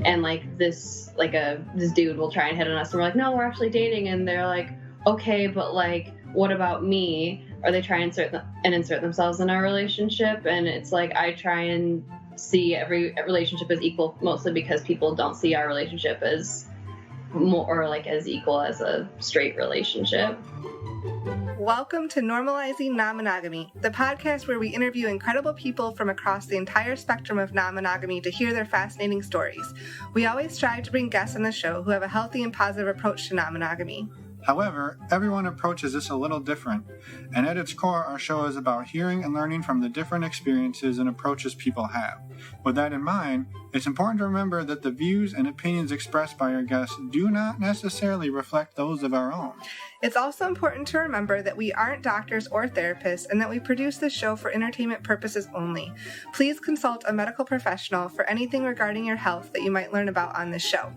and like this dude will try and hit on us, and we're like, no, we're actually dating, and they're like, okay, but like, what about me? Or they try and insert themselves in our relationship, and it's like I try and see every relationship as equal, mostly because people don't see our relationship as more or like as equal as a straight relationship. Welcome to Normalizing Non-Monogamy, the podcast where we interview incredible people from across the entire spectrum of non-monogamy to hear their fascinating stories. We always strive to bring guests on the show who have a healthy and positive approach to non-monogamy. However, everyone approaches this a little different, and at its core, our show is about hearing and learning from the different experiences and approaches people have. With that in mind, it's important to remember that the views and opinions expressed by our guests do not necessarily reflect those of our own. It's also important to remember that we aren't doctors or therapists and that we produce this show for entertainment purposes only. Please consult a medical professional for anything regarding your health that you might learn about on this show.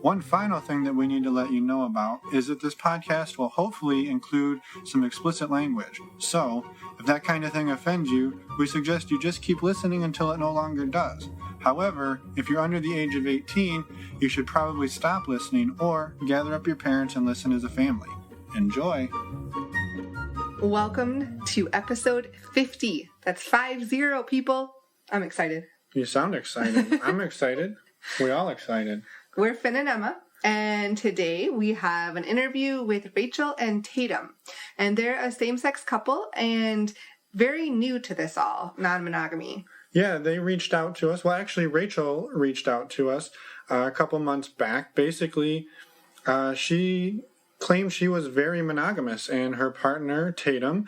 One final thing that we need to let you know about is that this podcast will hopefully include some explicit language. So, if that kind of thing offends you, we suggest you just keep listening until it no longer does. However, if you're under the age of 18, you should probably stop listening or gather up your parents and listen as a family. Enjoy! Welcome to episode 50. That's 50, people. I'm excited. You sound excited. I'm excited. We're all excited. We're Finn and Emma, and today we have an interview with Rachel and Taytum. And they're a same-sex couple and very new to this all, non-monogamy. Yeah, they reached out to us. Well, actually, Rachel reached out to us a couple months back. Basically, she claimed she was very monogamous, and her partner, Taytum,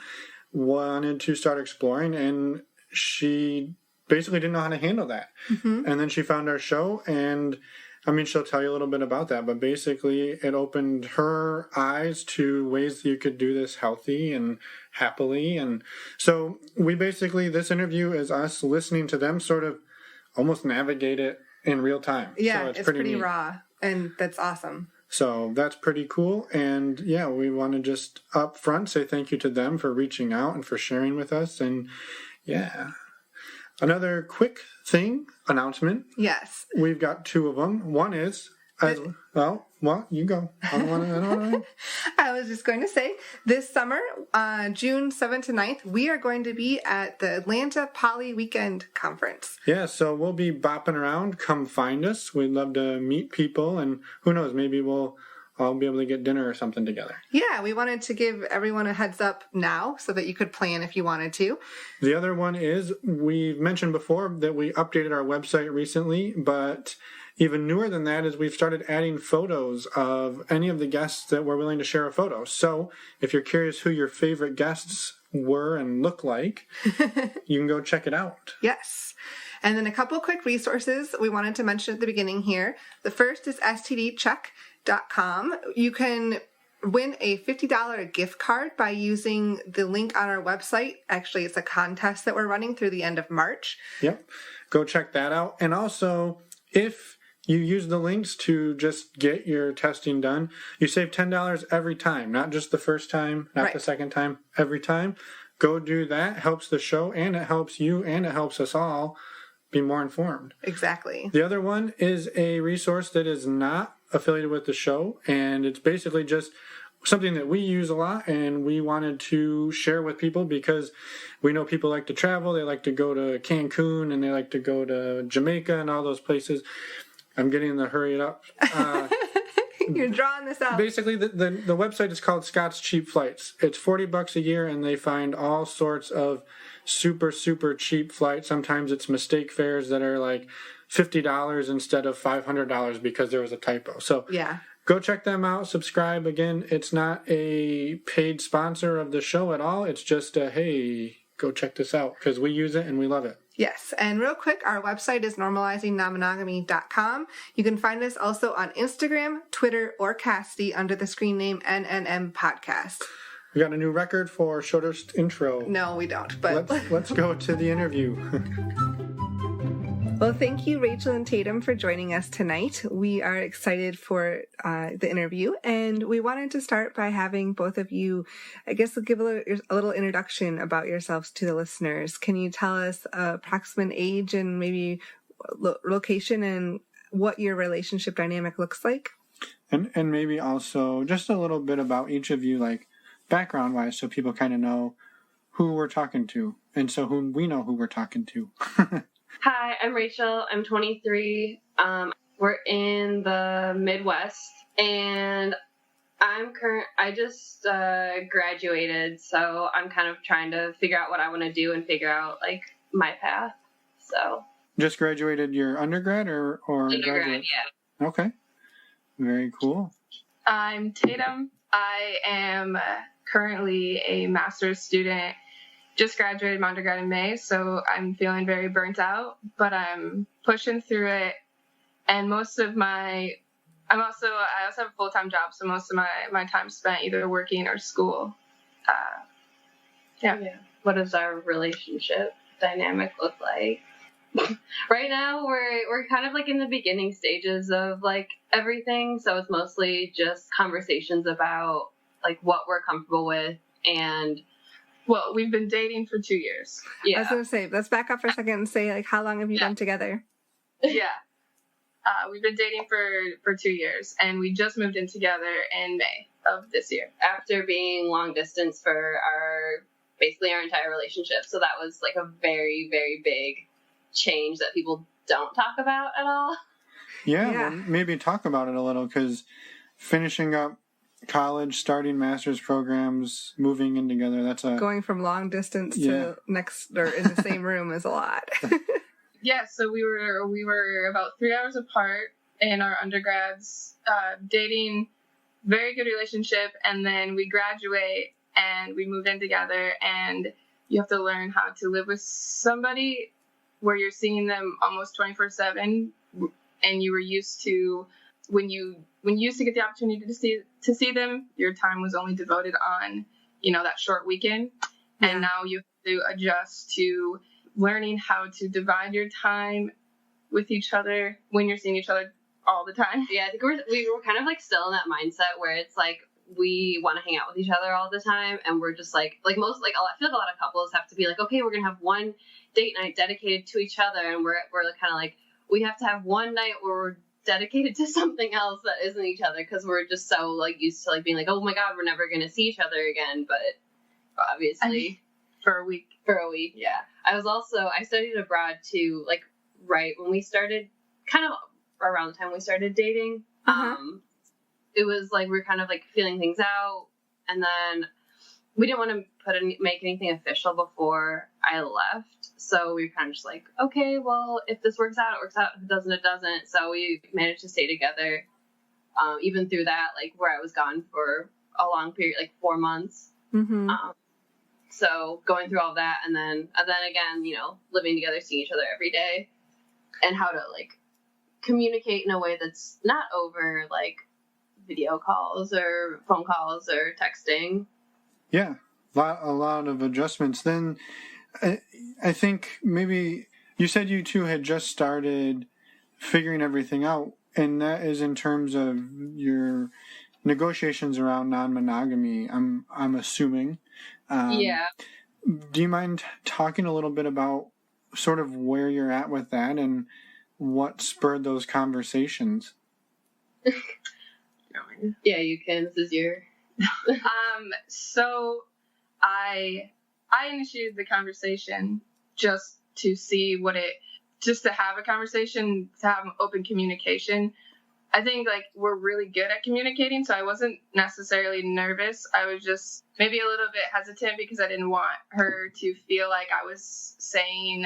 wanted to start exploring, and she basically didn't know how to handle that. Mm-hmm. And then she found our show, and I mean, she'll tell you a little bit about that, but basically it opened her eyes to ways that you could do this healthy and happily. And so this interview is us listening to them sort of almost navigate it in real time. Yeah, so it's pretty raw, and that's awesome. So that's pretty cool. And yeah, we want to just up front say thank you to them for reaching out and for sharing with us. And yeah. Another quick announcement. Yes. We've got two of them. One is, you go. I don't want to. I was just going to say, this summer, June 7th to 9th, we are going to be at the Atlanta Poly Weekend Conference. Yeah, so we'll be bopping around. Come find us. We'd love to meet people, and who knows, maybe we'll all be able to get dinner or something together. Yeah, we wanted to give everyone a heads up now so that you could plan if you wanted to. The other one is, we've mentioned before that we updated our website recently, but even newer than that is we've started adding photos of any of the guests that were willing to share a photo. So if you're curious who your favorite guests were and look like, you can go check it out. Yes. And then a couple quick resources we wanted to mention at the beginning here. The first is stdcheck.com. You can win a $50 gift card by using the link on our website. Actually, it's a contest that we're running through the end of March. Yep. Go check that out. And also, if you use the links to just get your testing done, you save $10 every time, not just the first time, not the second time, every time. Go do that. It helps the show, and it helps you, and it helps us all be more informed. Exactly. The other one is a resource that is not affiliated with the show, and it's basically just something that we use a lot and we wanted to share with people because we know people like to travel. They like to go to Cancun and they like to go to Jamaica and all those places. I'm getting the hurry it up. You're drawing this out. Basically, the website is called Scott's Cheap Flights. It's $40 a year, and they find all sorts of super, super cheap flights. Sometimes it's mistake fares that are like $50 instead of $500 because there was a typo. So yeah, go check them out. Subscribe. Again, it's not a paid sponsor of the show at all. It's just a, hey, go check this out because we use it and we love it. Yes, and real quick, our website is normalizingnonmonogamy.com. You can find us also on Instagram, Twitter, or Casti under the screen name NNM Podcast. We got a new record for shortest intro. No, we don't. But let's go to the interview. Well, thank you, Rachel and Taytum, for joining us tonight. We are excited for the interview, and we wanted to start by having both of you, I guess, give a little introduction about yourselves to the listeners. Can you tell us approximate age and maybe location and what your relationship dynamic looks like. And maybe also just a little bit about each of you, like background wise, so people kind of know who we're talking to, and so who we know who we're talking to. Hi, I'm Rachel. I'm 23. We're in the Midwest, and I just graduated, so I'm kind of trying to figure out what I want to do and figure out like my path. So just graduated your undergrad or undergrad, graduate? yeah. Okay, very cool. I'm Taytum. I am currently a master's student. Just graduated my undergrad in May, so I'm feeling very burnt out, but I'm pushing through it. And I also have a full-time job, so most of my time spent either working or school. Yeah. What does our relationship dynamic look like? Right now, we're kind of like in the beginning stages of like everything, so it's mostly just conversations about like what we're comfortable with. And well, we've been dating for 2 years. I was gonna say, let's back up for a second and say, like, how long have you been together? Yeah. We've been dating for 2 years, and we just moved in together in May of this year. After being long distance for basically our entire relationship. So that was like a very, very big change that people don't talk about at all. Yeah. Well, maybe talk about it a little, because finishing up college, starting master's programs, moving in together, that's going from long distance to next or in the same room is a lot. Yeah, so we were about 3 hours apart in our undergrads, dating, very good relationship, and then we graduate and we moved in together, and you have to learn how to live with somebody where you're seeing them almost 24/7, and you were used to when you used to get the opportunity to see them, your time was only devoted on, that short weekend, and now you have to adjust to learning how to divide your time with each other when you're seeing each other all the time. Yeah, I think we were kind of like still in that mindset where it's like we want to hang out with each other all the time, and we're just like I feel like a lot of couples have to be like, okay, we're gonna have one date night dedicated to each other, and we're kind of like, we have to have one night where we're dedicated to something else that isn't each other, because we're just so like used to like being like, oh my god, we're never gonna see each other again. But obviously for a week, yeah. I studied abroad too, like right when we started, kind of around the time we started dating. It was like we were kind of like feeling things out, and then we didn't want to make anything official before I left, so we were kind of just like, okay, well, if this works out, it works out. If it doesn't, it doesn't. So we managed to stay together, even through that, like where I was gone for a long period, like 4 months. Mm-hmm. So going through all that, and then again, living together, seeing each other every day, and how to like communicate in a way that's not over like video calls or phone calls or texting. Yeah, a lot of adjustments. Then I think maybe you said you two had just started figuring everything out, and that is in terms of your negotiations around non-monogamy, I'm assuming. Yeah. Do you mind talking a little bit about sort of where you're at with that and what spurred those conversations? Yeah, you can. This is your... So I initiated the conversation just to see just to have a conversation, to have open communication. I think like we're really good at communicating, so I wasn't necessarily nervous. I was just maybe a little bit hesitant because I didn't want her to feel like I was saying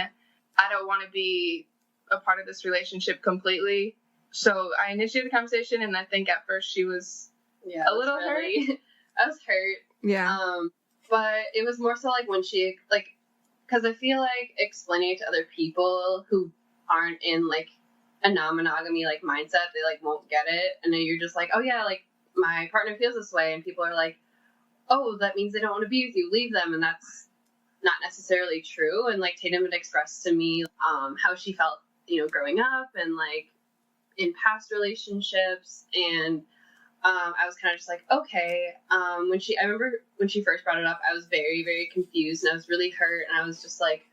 I don't want to be a part of this relationship completely. So I initiated the conversation, and I think at first she was a little hurt. I was hurt. Yeah. But it was more so like when she like, because I feel like explaining it to other people who aren't in like a non-monogamy like mindset, they like won't get it, and then you're just like, oh yeah, like my partner feels this way, and people are like, oh, that means they don't want to be with you, leave them, and that's not necessarily true. And like Taytum had expressed to me how she felt, growing up and like in past relationships, and I was kind of just like, okay. I remember when she first brought it up, I was very, very confused, and I was really hurt, and I was just like,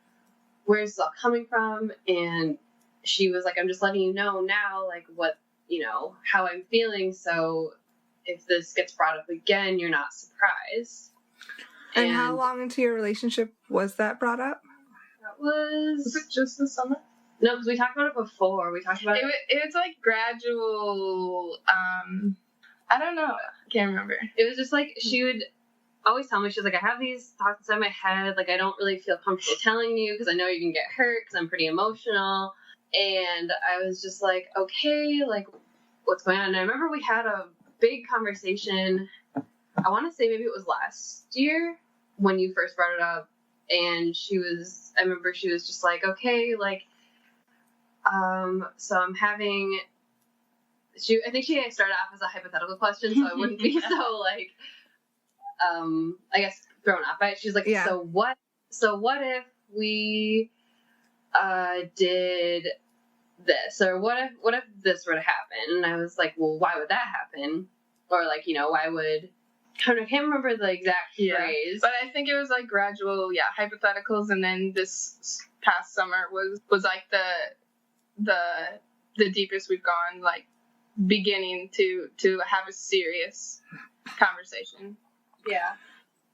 where's this all coming from? And she was like, I'm just letting you know now, like, what, how I'm feeling. So if this gets brought up again, you're not surprised. And how long into your relationship was that brought up? That was it just this summer? No, because we talked about it before. We talked about it. It was like gradual. I don't know. I can't remember. It was just like she would always tell me, she's like, I have these thoughts inside my head. Like, I don't really feel comfortable telling you because I know you can get hurt because I'm pretty emotional. And I was just like, okay, like, what's going on? And I remember we had a big conversation. I want to say maybe it was last year when you first brought it up. And I remember she was just like, okay, like, so I'm having, I think she started off as a hypothetical question, so I wouldn't be so, like, I guess thrown off by it. She's like, yeah. so what if we, did this, or what if this were to happen? And I was like, well, why would that happen? Or like, why would, I can't remember the exact phrase. But I think it was like gradual, hypotheticals, and then this past summer was like the deepest we've gone, like beginning to have a serious conversation. Yeah.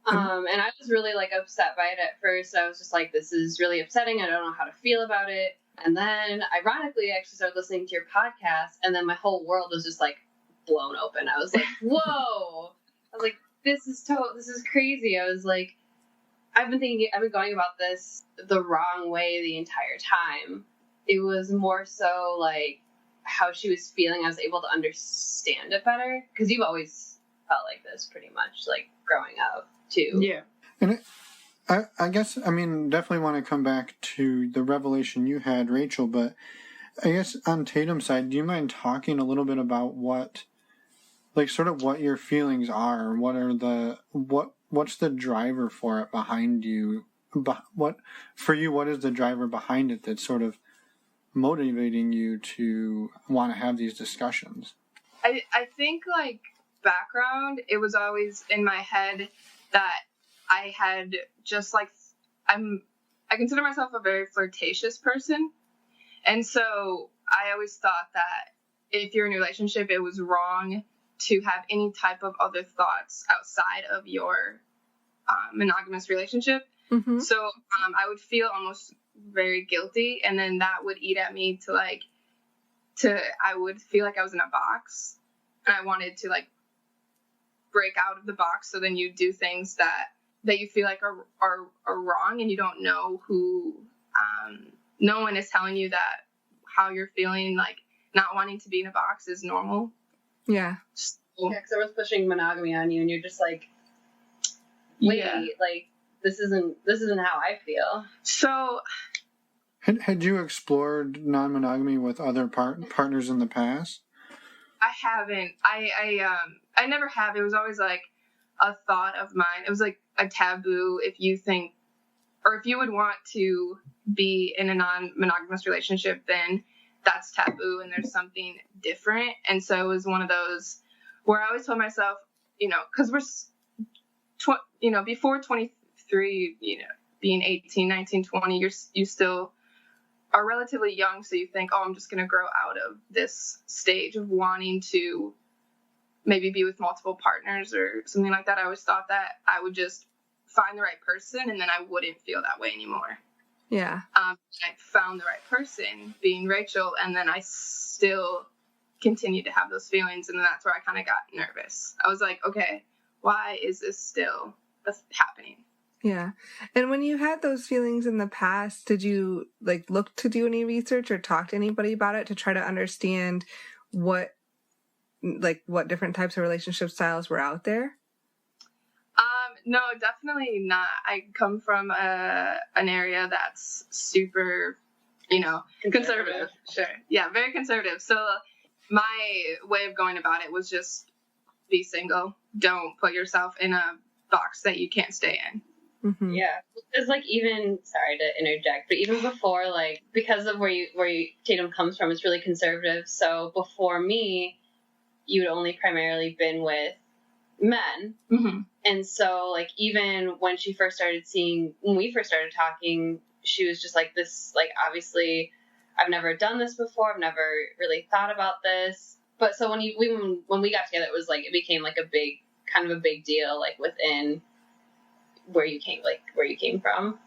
And I was really like upset by it at first. I was just like, this is really upsetting. I don't know how to feel about it. And then ironically, I actually started listening to your podcast, and then my whole world was just like blown open. I was like, whoa. I was like, this is crazy. I was like, I've been going about this the wrong way the entire time. It was more so like how she was feeling. I was able to understand it better, because you've always felt like this pretty much, like growing up too. Yeah. And I guess, I mean, definitely want to come back to the revelation you had, Rachel, but I guess on Tatum's side, do you mind talking a little bit about what your feelings are? What's the driver for it behind you? What is the driver behind it that's sort of motivating you to want to have these discussions? I think, like, background, it was always in my head that I had just, like, I consider myself a very flirtatious person. And so I always thought that if you're in a relationship, it was wrong to have any type of other thoughts outside of your monogamous relationship. Mm-hmm. So I would feel almost very guilty, and then that would eat at me I would feel like I was in a box, and I wanted to, like, break out of the box. So then you do things that you feel like are wrong, and you don't know who, no one is telling you that how you're feeling, like not wanting to be in a box is normal. Yeah. So, yeah, because everyone's pushing monogamy on you, and you're just like, wait, like, this isn't how I feel. So, had you explored non-monogamy with other partners in the past? I haven't. I never have. It was always like a thought of mine. It was like a taboo if you think, or if you would want to be in a non-monogamous relationship, then that's taboo and there's something different. And so it was one of those where I always told myself, because we're, before 23, being 18, 19, 20, you still are relatively young. So you think, I'm just going to grow out of this stage of wanting to maybe be with multiple partners or something like that. I always thought that I would just find the right person and then I wouldn't feel that way anymore. Yeah. I found the right person, being Rachel, and then I still continued to have those feelings, and then that's where I kind of got nervous. I was like, okay, why is this still happening? Yeah. And when you had those feelings in the past, did you look to do any research or talk to anybody about it to try to understand what different types of relationship styles were out there? No, definitely not. I come from an area that's super, conservative. Sure. Yeah, very conservative. So my way of going about it was just be single. Don't put yourself in a box that you can't stay in. Mm-hmm. Yeah. It's even, sorry to interject, but even before, because of where Tatum comes from, it's really conservative. So before me, you'd only primarily been with men. Mm-hmm. And so, even when when we first started talking, she was just like this, obviously I've never done this before. I've never really thought about this. But so when we got together, it was like, it became like a big deal, like within where you came from.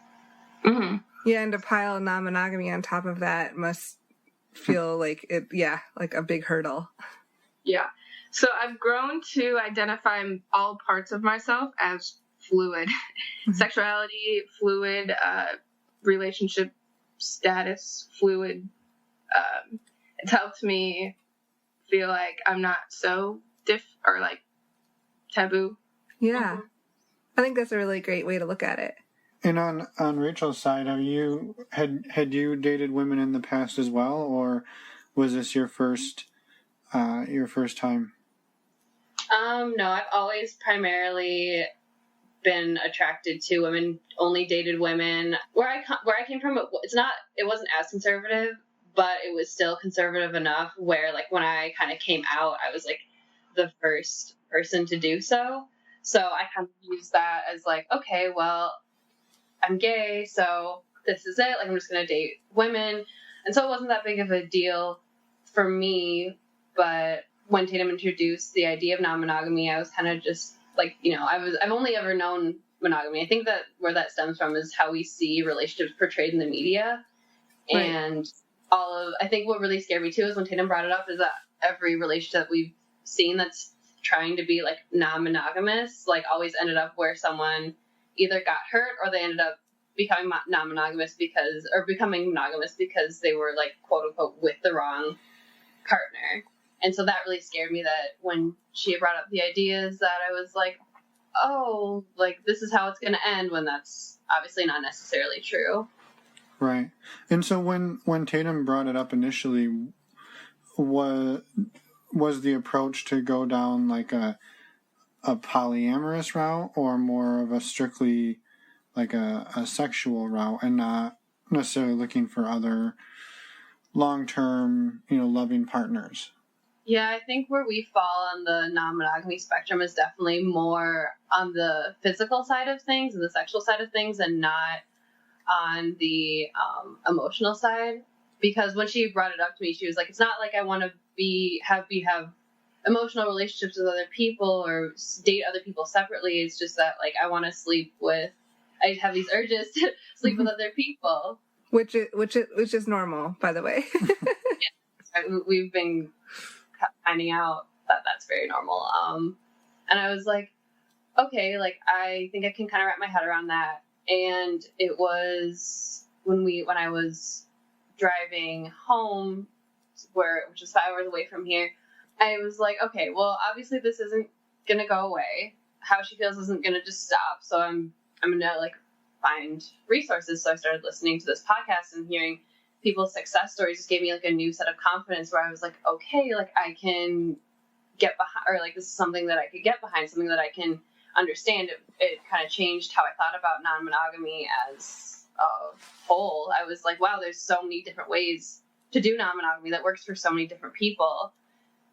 Mm-hmm. Yeah, and to pile non-monogamy on top of that must feel like like a big hurdle. Yeah. So I've grown to identify all parts of myself as fluid. Sexuality, fluid, relationship status, fluid. It's helped me feel like I'm not so or like taboo. Yeah. Mm-hmm. I think that's a really great way to look at it. And on Rachel's side, have you had you dated women in the past as well, or was this your first time? No, I've always primarily been attracted to women, only dated women. Where I came from, it wasn't as conservative, but it was still conservative enough where, like, when I kind of came out, I was like the first person to do so. So I kind of used that as like, okay, well, I'm gay, so this is it. Like, I'm just going to date women. And so it wasn't that big of a deal for me. But when Taytum introduced the idea of non-monogamy, I was kind of just like, I've only ever known monogamy. I think that where that stems from is how we see relationships portrayed in the media. Right. And I think what really scared me too is when Taytum brought it up is that every relationship we've seen that's trying to be like non-monogamous, like, always ended up where someone either got hurt or they ended up becoming non-monogamous becoming monogamous because they were, like, quote unquote with the wrong partner. And so that really scared me, that when she brought up the ideas, that I was like, oh, like, this is how it's going to end, when that's obviously not necessarily true. Right. And so when Taytum brought it up initially, was the approach to go down like a polyamorous route, or more of a strictly like a sexual route, and not necessarily looking for other long-term, loving partners? Yeah, I think where we fall on the non-monogamy spectrum is definitely more on the physical side of things and the sexual side of things, and not on the emotional side. Because when she brought it up to me, she was like, it's not like I want to have emotional relationships with other people or date other people separately. It's just that, like, I have these urges to sleep with other people, which is normal, by the way. Yeah, we've been finding out that that's very normal. And I was like, okay, like, I think I can kind of wrap my head around that. And it was when I was driving home, which is 5 hours away from here, I was like, okay, well, obviously this isn't gonna go away. How she feels isn't gonna just stop. So I'm gonna, like, find resources. So I started listening to this podcast, and hearing people's success stories just gave me, like, a new set of confidence, where I was like, okay, like, I can get behind, or, like, this is something that I could get behind, something that I can understand. It kind of changed how I thought about non-monogamy as a whole. I was like, wow, there's so many different ways to do non-monogamy that works for so many different people.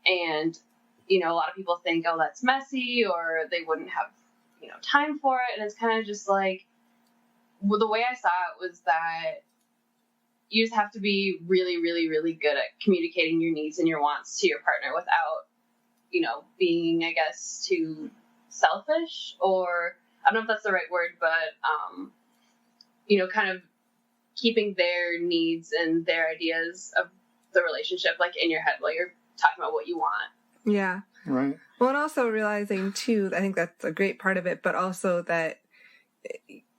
And, a lot of people think, oh, that's messy, or they wouldn't have, time for it. And it's kind of just like, well, the way I saw it was that you just have to be really, really, really good at communicating your needs and your wants to your partner without, being, I guess, too selfish, or I don't know if that's the right word, but, kind of keeping their needs and their ideas of the relationship, like, in your head while you're talking about what you want. Yeah. Right. Well, and also realizing too, I think that's a great part of it, but also that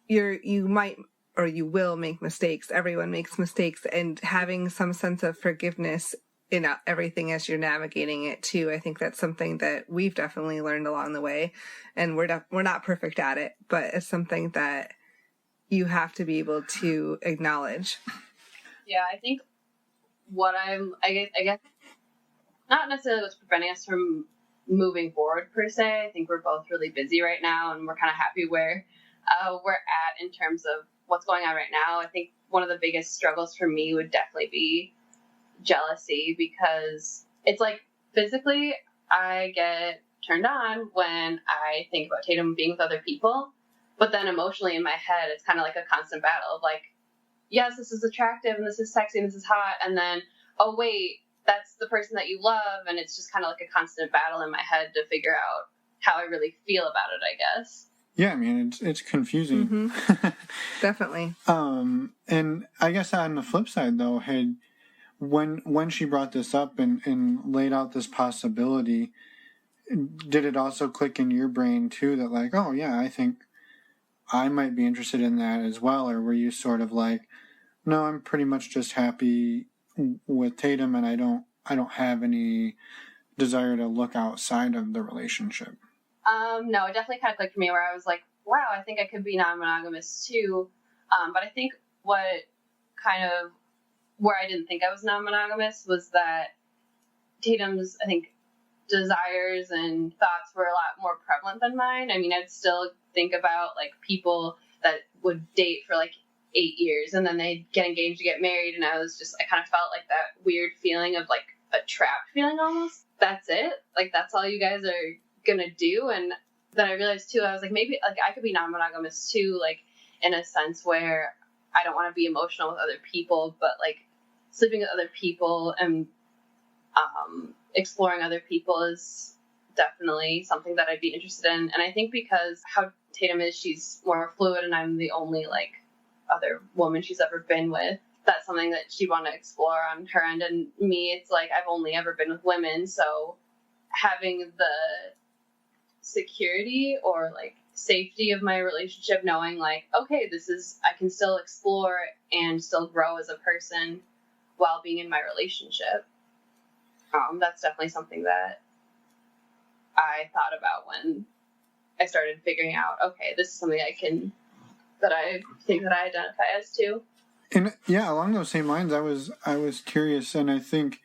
you might, or you will make mistakes. Everyone makes mistakes, and having some sense of forgiveness in everything as you're navigating it too. I think that's something that we've definitely learned along the way, and we're not perfect at it, but it's something that you have to be able to acknowledge. Yeah, I think I guess not necessarily what's preventing us from moving forward per se. I think we're both really busy right now, and we're kind of happy where we're at in terms of what's going on right now. I think one of the biggest struggles for me would definitely be jealousy, because it's like, physically I get turned on when I think about Taytum being with other people, but then emotionally in my head it's kind of like a constant battle of, like, yes, this is attractive and this is sexy and this is hot, and then, oh wait, that's the person that you love, and it's just kind of like a constant battle in my head to figure out how I really feel about it, I guess. Yeah, I mean, it's confusing. Mm-hmm. Definitely. And I guess on the flip side, though, when she brought this up and laid out this possibility, did it also click in your brain too that like, oh yeah, I think I might be interested in that as well? Or were you sort of like, no, I'm pretty much just happy with Tatum and I don't have any desire to look outside of the relationship? No, it definitely kind of clicked for me where I was like, wow, I think I could be non-monogamous too. But I think where I didn't think I was non-monogamous was that Tatum's, I think, desires and thoughts were a lot more prevalent than mine. I mean, I'd still think about like people that would date for like 8 years and then they'd get engaged to get married, and I kind of felt like that weird feeling of like a trapped feeling almost. That's it? Like, that's all you guys are gonna do? And then I realized too, I was like, maybe like I could be non-monogamous too, like in a sense where I don't want to be emotional with other people, but like sleeping with other people and exploring other people is definitely something that I'd be interested in. And I think because how Tatum is, she's more fluid and I'm the only like other woman she's ever been with, that's something that she'd want to explore on her end. And me, it's like I've only ever been with women, so having the security or like safety of my relationship, knowing like, okay, I can still explore and still grow as a person while being in my relationship. That's definitely something that I thought about when I started figuring out, okay, this is something I think that I identify as too. And yeah, along those same lines, I was curious, and I think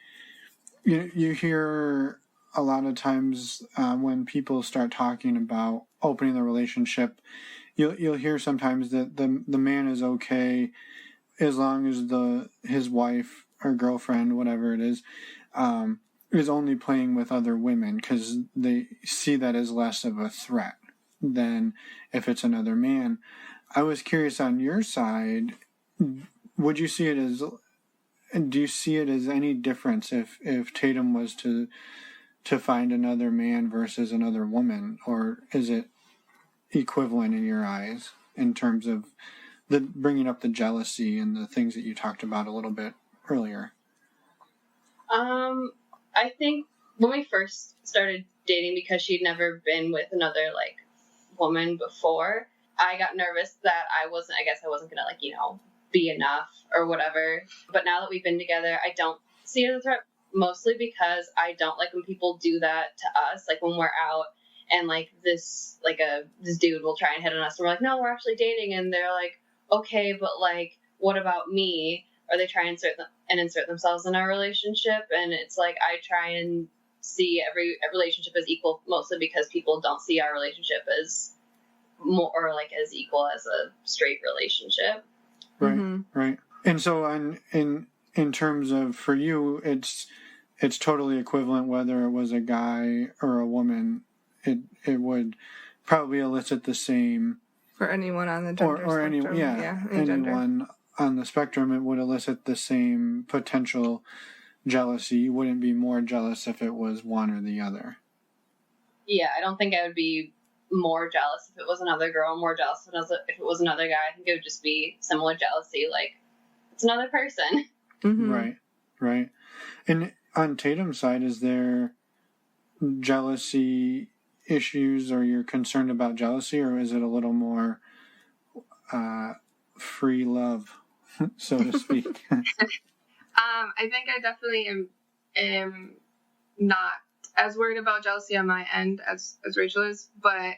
you hear a lot of times when people start talking about opening the relationship, you'll hear sometimes that the man is okay as long as his wife or girlfriend, whatever it is only playing with other women, because they see that as less of a threat than if it's another man. I was curious on your side, do you see it as any difference if Tatum was to find another man versus another woman, or is it equivalent in your eyes in terms of the bringing up the jealousy and the things that you talked about a little bit earlier? I think when we first started dating, because she'd never been with another like woman before, I got nervous that I wasn't gonna like, be enough or whatever. But now that we've been together, I don't see it as a threat, mostly because I don't like when people do that to us. Like when we're out and like this dude will try and hit on us and we're like, no, we're actually dating, and they're like, okay, but like, what about me? Or they try and insert themselves in our relationship, and it's like I try and see every relationship as equal, mostly because people don't see our relationship as more or like as equal as a straight relationship. Right, Mm-hmm. right. And so in terms of, for you, it's totally equivalent whether it was a guy or a woman. It would probably elicit the same for anyone on the gender spectrum. Anyone gender on the spectrum, it would elicit the same potential jealousy. You wouldn't be more jealous if it was one or the other. Yeah, I don't think I would be more jealous if it was another girl, more jealous if it was another guy. I think it would just be similar jealousy, like it's another person. Mm-hmm. Right. And on Tatum's side, is there jealousy issues, or you're concerned about jealousy, or is it a little more free love, so to speak? I think I definitely am not as worried about jealousy on my end as Rachel is, but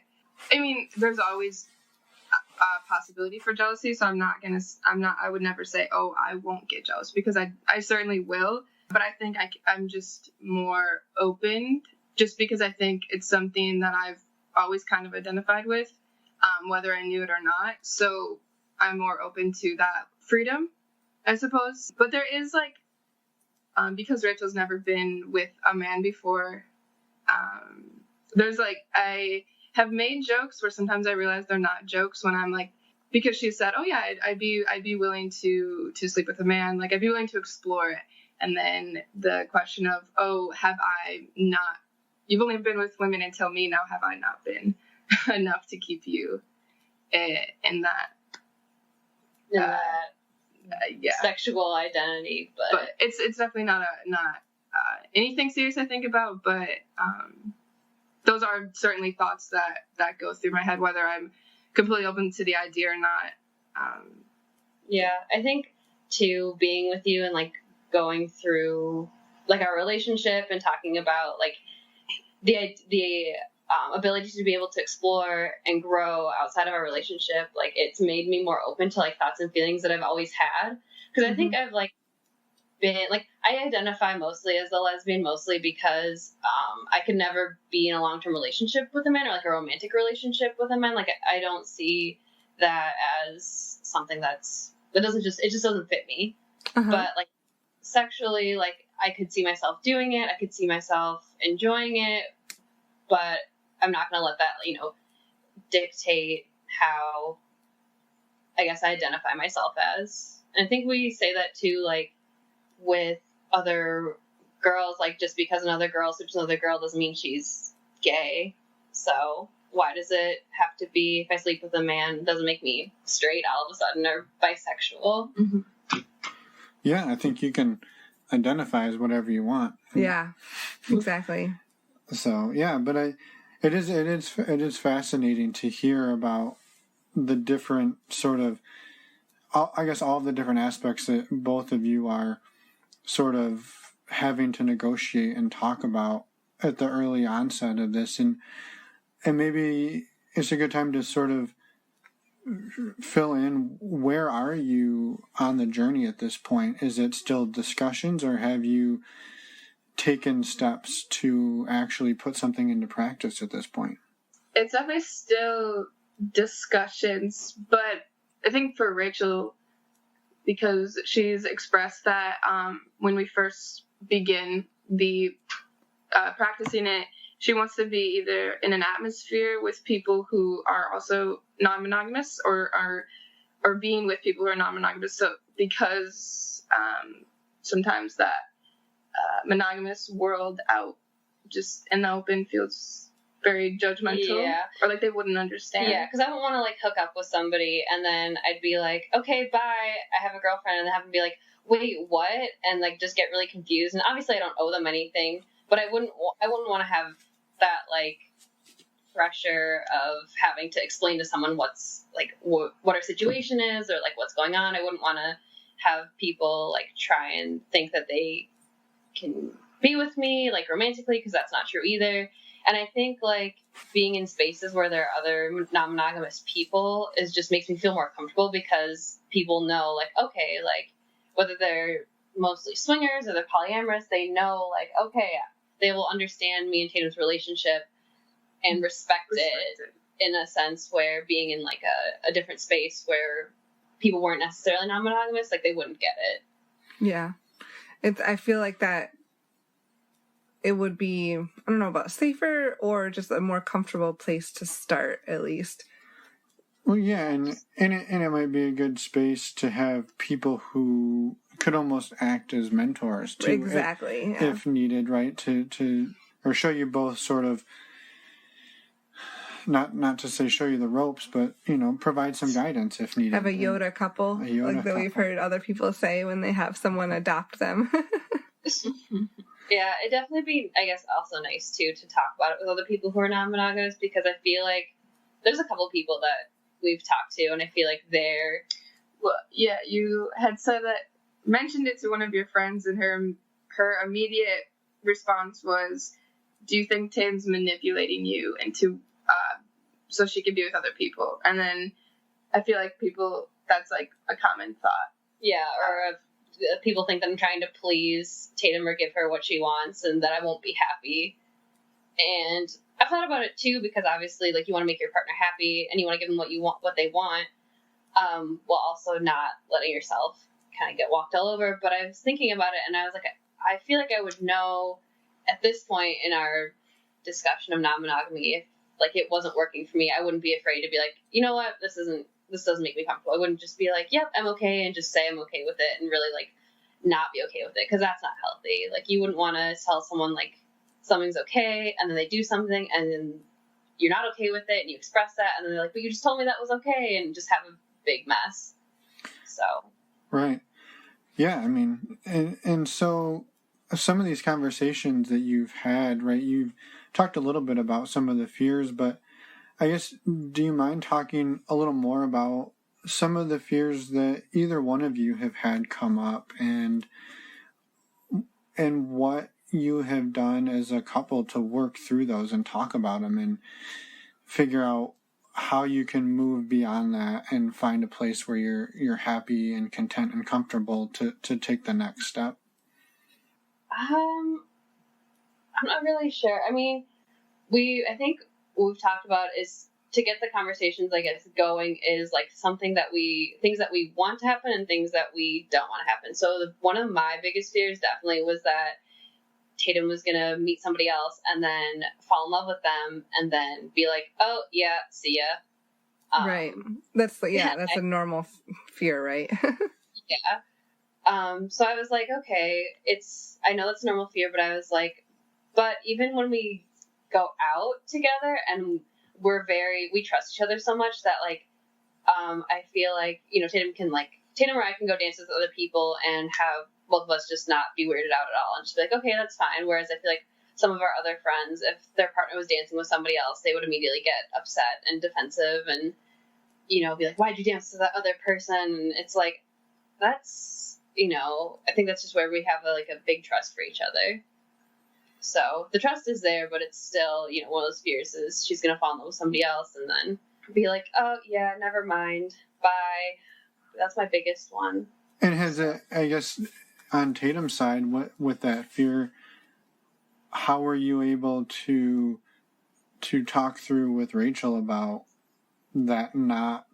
I mean, there's always a possibility for jealousy, so I would never say, oh, I won't get jealous, because I certainly will, but I think I'm just more open, just because I think it's something that I've always kind of identified with, whether I knew it or not, so I'm more open to that freedom, I suppose. But there is like, because Rachel's never been with a man before, there's like, I have made jokes where sometimes I realize they're not jokes when I'm like because she said, oh yeah, I'd be willing to sleep with a man, like I'd be willing to explore it. And then the question of, oh, have I not, you've only been with women until me, now have I not been enough to keep you in that sexual identity? But it's definitely not anything serious I think about, but those are certainly thoughts that go through my head, whether I'm completely open to the idea or not. Yeah, I think too, being with you and like going through like our relationship and talking about like the ability to be able to explore and grow outside of our relationship, like it's made me more open to like thoughts and feelings that I've always had. Because I think I've like been like, I identify mostly as a lesbian mostly because I could never be in a long-term relationship with a man or like a romantic relationship with a man. Like I don't see that as something it just doesn't fit me. But like sexually, like I could see myself doing it, I could see myself enjoying it, but I'm not going to let that, you know, dictate how I guess I identify myself as. And I think we say that too, like with other girls, like just because another girl sleeps with another girl doesn't mean she's gay. So why does it have to be, if I sleep with a man, doesn't make me straight all of a sudden or bisexual? Yeah, I think you can identify as whatever you want. Yeah, exactly. So yeah, but it is fascinating to hear about the different sort of, I guess, all of the different aspects that both of you are sort of having to negotiate and talk about at the early onset of this, and maybe it's a good time to sort of fill in, where are you on the journey at this point? Is it still discussions, or have you taken steps to actually put something into practice at this point? It's definitely still discussions, but I think for Rachel, because she's expressed that when we first begin the practicing it, she wants to be either in an atmosphere with people who are also non-monogamous or being with people who are non-monogamous. So because sometimes that monogamous world out just in the open feels very judgmental, or like they wouldn't understand. Yeah, because I don't want to like hook up with somebody and then I'd be like, okay, bye, I have a girlfriend, and then have them be like, wait, what? And like just get really confused. And obviously I don't owe them anything, but I wouldn't want to have that like pressure of having to explain to someone what's like what our situation is or like what's going on. I wouldn't want to have people like try and think that they can be with me like romantically, because that's not true either. And I think like being in spaces where there are other non-monogamous people just makes me feel more comfortable, because people know like, okay, like whether they're mostly swingers or they're polyamorous, they know like, okay, they will understand me and Tatum's relationship and respect it in a sense, where being in like a different space where people weren't necessarily non-monogamous, like they wouldn't get it. Yeah. I feel like that it would be, I don't know about safer, or just a more comfortable place to start, at least. Well, yeah, and it might be a good space to have people who could almost act as mentors too. Exactly. If needed, right? To or show you both sort of, not to say show you the ropes, but you know, provide some guidance if needed. Have a Yoda couple, like that we've heard other people say when they have someone adopt them. Yeah, it'd definitely be, I guess, also nice too to talk about it with other people who are non-monogamous, because I feel like there's a couple people that we've talked to, and I feel like they're... Well, yeah, you had said that, mentioned it to one of your friends, and her immediate response was, do you think Tatum's manipulating you into so she could be with other people? And then I feel like that's like a common thought. Yeah, or people think that I'm trying to please Tatum or give her what she wants and that I won't be happy. And I've thought about it too, because obviously like you want to make your partner happy and you want to give them what they want, while also not letting yourself kind of get walked all over. But I was thinking about it and I was like, I feel like I would know at this point in our discussion of non-monogamy, if like it wasn't working for me, I wouldn't be afraid to be like, you know what, this isn't this doesn't make me comfortable. I wouldn't just be like, yep, I'm okay, and just say I'm okay with it and really like not be okay with it, because that's not healthy. Like, you wouldn't want to tell someone like something's okay and then they do something and then you're not okay with it and you express that and then they're like, but you just told me that was okay, and just have a big mess. So Right. Yeah, I mean, and so some of these conversations that you've had, right, you've talked a little bit about some of the fears, but I guess, do you mind talking a little more about some of the fears that either one of you have had come up, and what you have done as a couple to work through those and talk about them and figure out how you can move beyond that and find a place where you're happy and content and comfortable to take the next step? I'm not really sure. I mean, I think what we've talked about is to get the conversations, I guess, going is like things that we want to happen and things that we don't want to happen. So one of my biggest fears definitely was that Taytum was going to meet somebody else and then fall in love with them and then be like, oh yeah, see ya. Right. That's a normal fear, right? Yeah. So I was like, okay, I know that's a normal fear, but I was like, but even when we go out together and we trust each other so much that like, I feel like, Tatum or I can go dance with other people and have both of us just not be weirded out at all and just be like, okay, that's fine. Whereas I feel like some of our other friends, if their partner was dancing with somebody else, they would immediately get upset and defensive and, be like, why'd you dance with that other person? And it's like, that's, I think that's just where we have a big trust for each other. So the trust is there, but it's still, one of those fears is she's going to fall in love with somebody else and then be like, oh yeah, never mind. Bye. That's my biggest one. And has it, I guess, on Tatum's side, with that fear, how were you able to talk through with Rachel about that not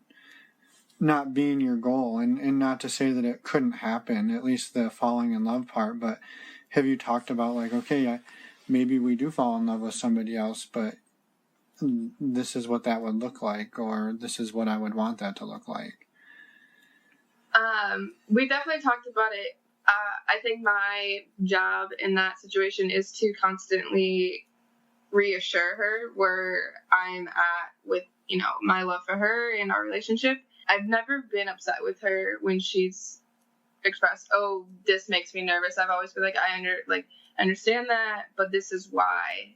being your goal, and not to say that it couldn't happen, at least the falling in love part, but have you talked about like, okay, maybe we do fall in love with somebody else, but this is what that would look like, or this is what I would want that to look like? We definitely talked about it. I think my job in that situation is to constantly reassure her where I'm at with, my love for her and our relationship. I've never been upset with her when she's expressed, oh, this makes me nervous. I've always been like, I understand that, but this is why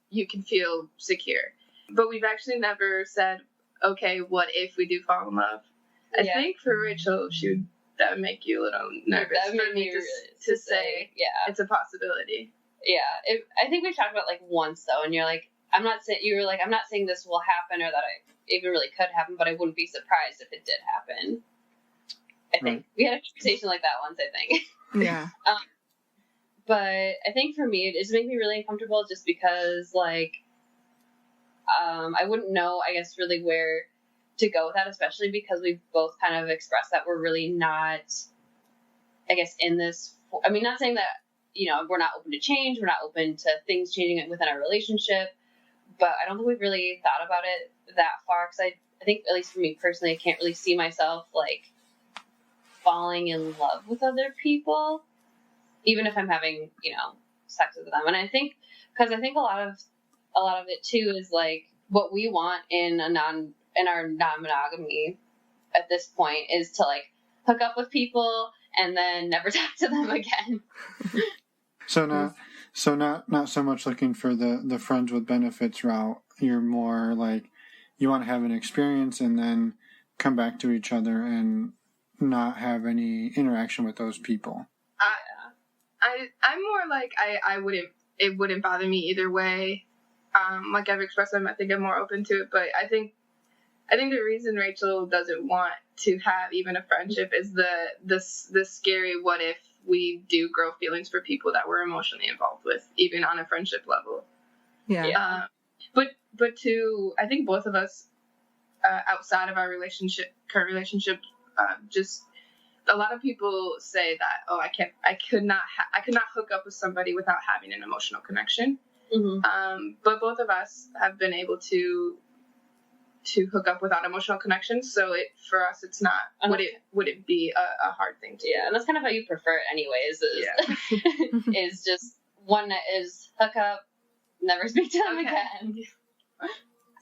you can feel secure. But we've actually never said, okay, what if we do fall in love? I think for Rachel, that would make you a little nervous. That would make me to say, yeah, it's a possibility. Yeah, I think we've talked about once though, and you're like, I'm not saying this will happen or that it even really could happen, but I wouldn't be surprised if it did happen. I think we had a conversation like that once, I think. Yeah. But I think for me, it just made me really uncomfortable just because I wouldn't know, I guess, really where to go with that, especially because we've both kind of expressed that we're really not, I guess, in this. I mean, not saying that, we're not open to change, we're not open to things changing within our relationship, but I don't think we've really thought about it that far, because I think, at least for me personally, I can't really see myself, falling in love with other people, even if I'm having, sex with them. And I think, because I think a lot of it too is, what we want in our non-monogamy at this point is to, hook up with people and then never talk to them again. So not so much looking for the friends with benefits route. You're more like, you want to have an experience and then come back to each other and not have any interaction with those people. I'm more like, it wouldn't bother me either way. Like I've expressed, I think I'm more open to it, but I think the reason Rachel doesn't want to have even a friendship is the scary what if we do grow feelings for people that we're emotionally involved with, even on a friendship level. Yeah. But I think both of us, outside of our current relationship, just a lot of people say that, oh, I could not hook up with somebody without having an emotional connection. Mm-hmm. But both of us have been able to to hook up without emotional connection. So for us, it's not, would it be a hard thing to do? And that's kind of how you prefer it anyways, is just one that is hook up, never speak to them again.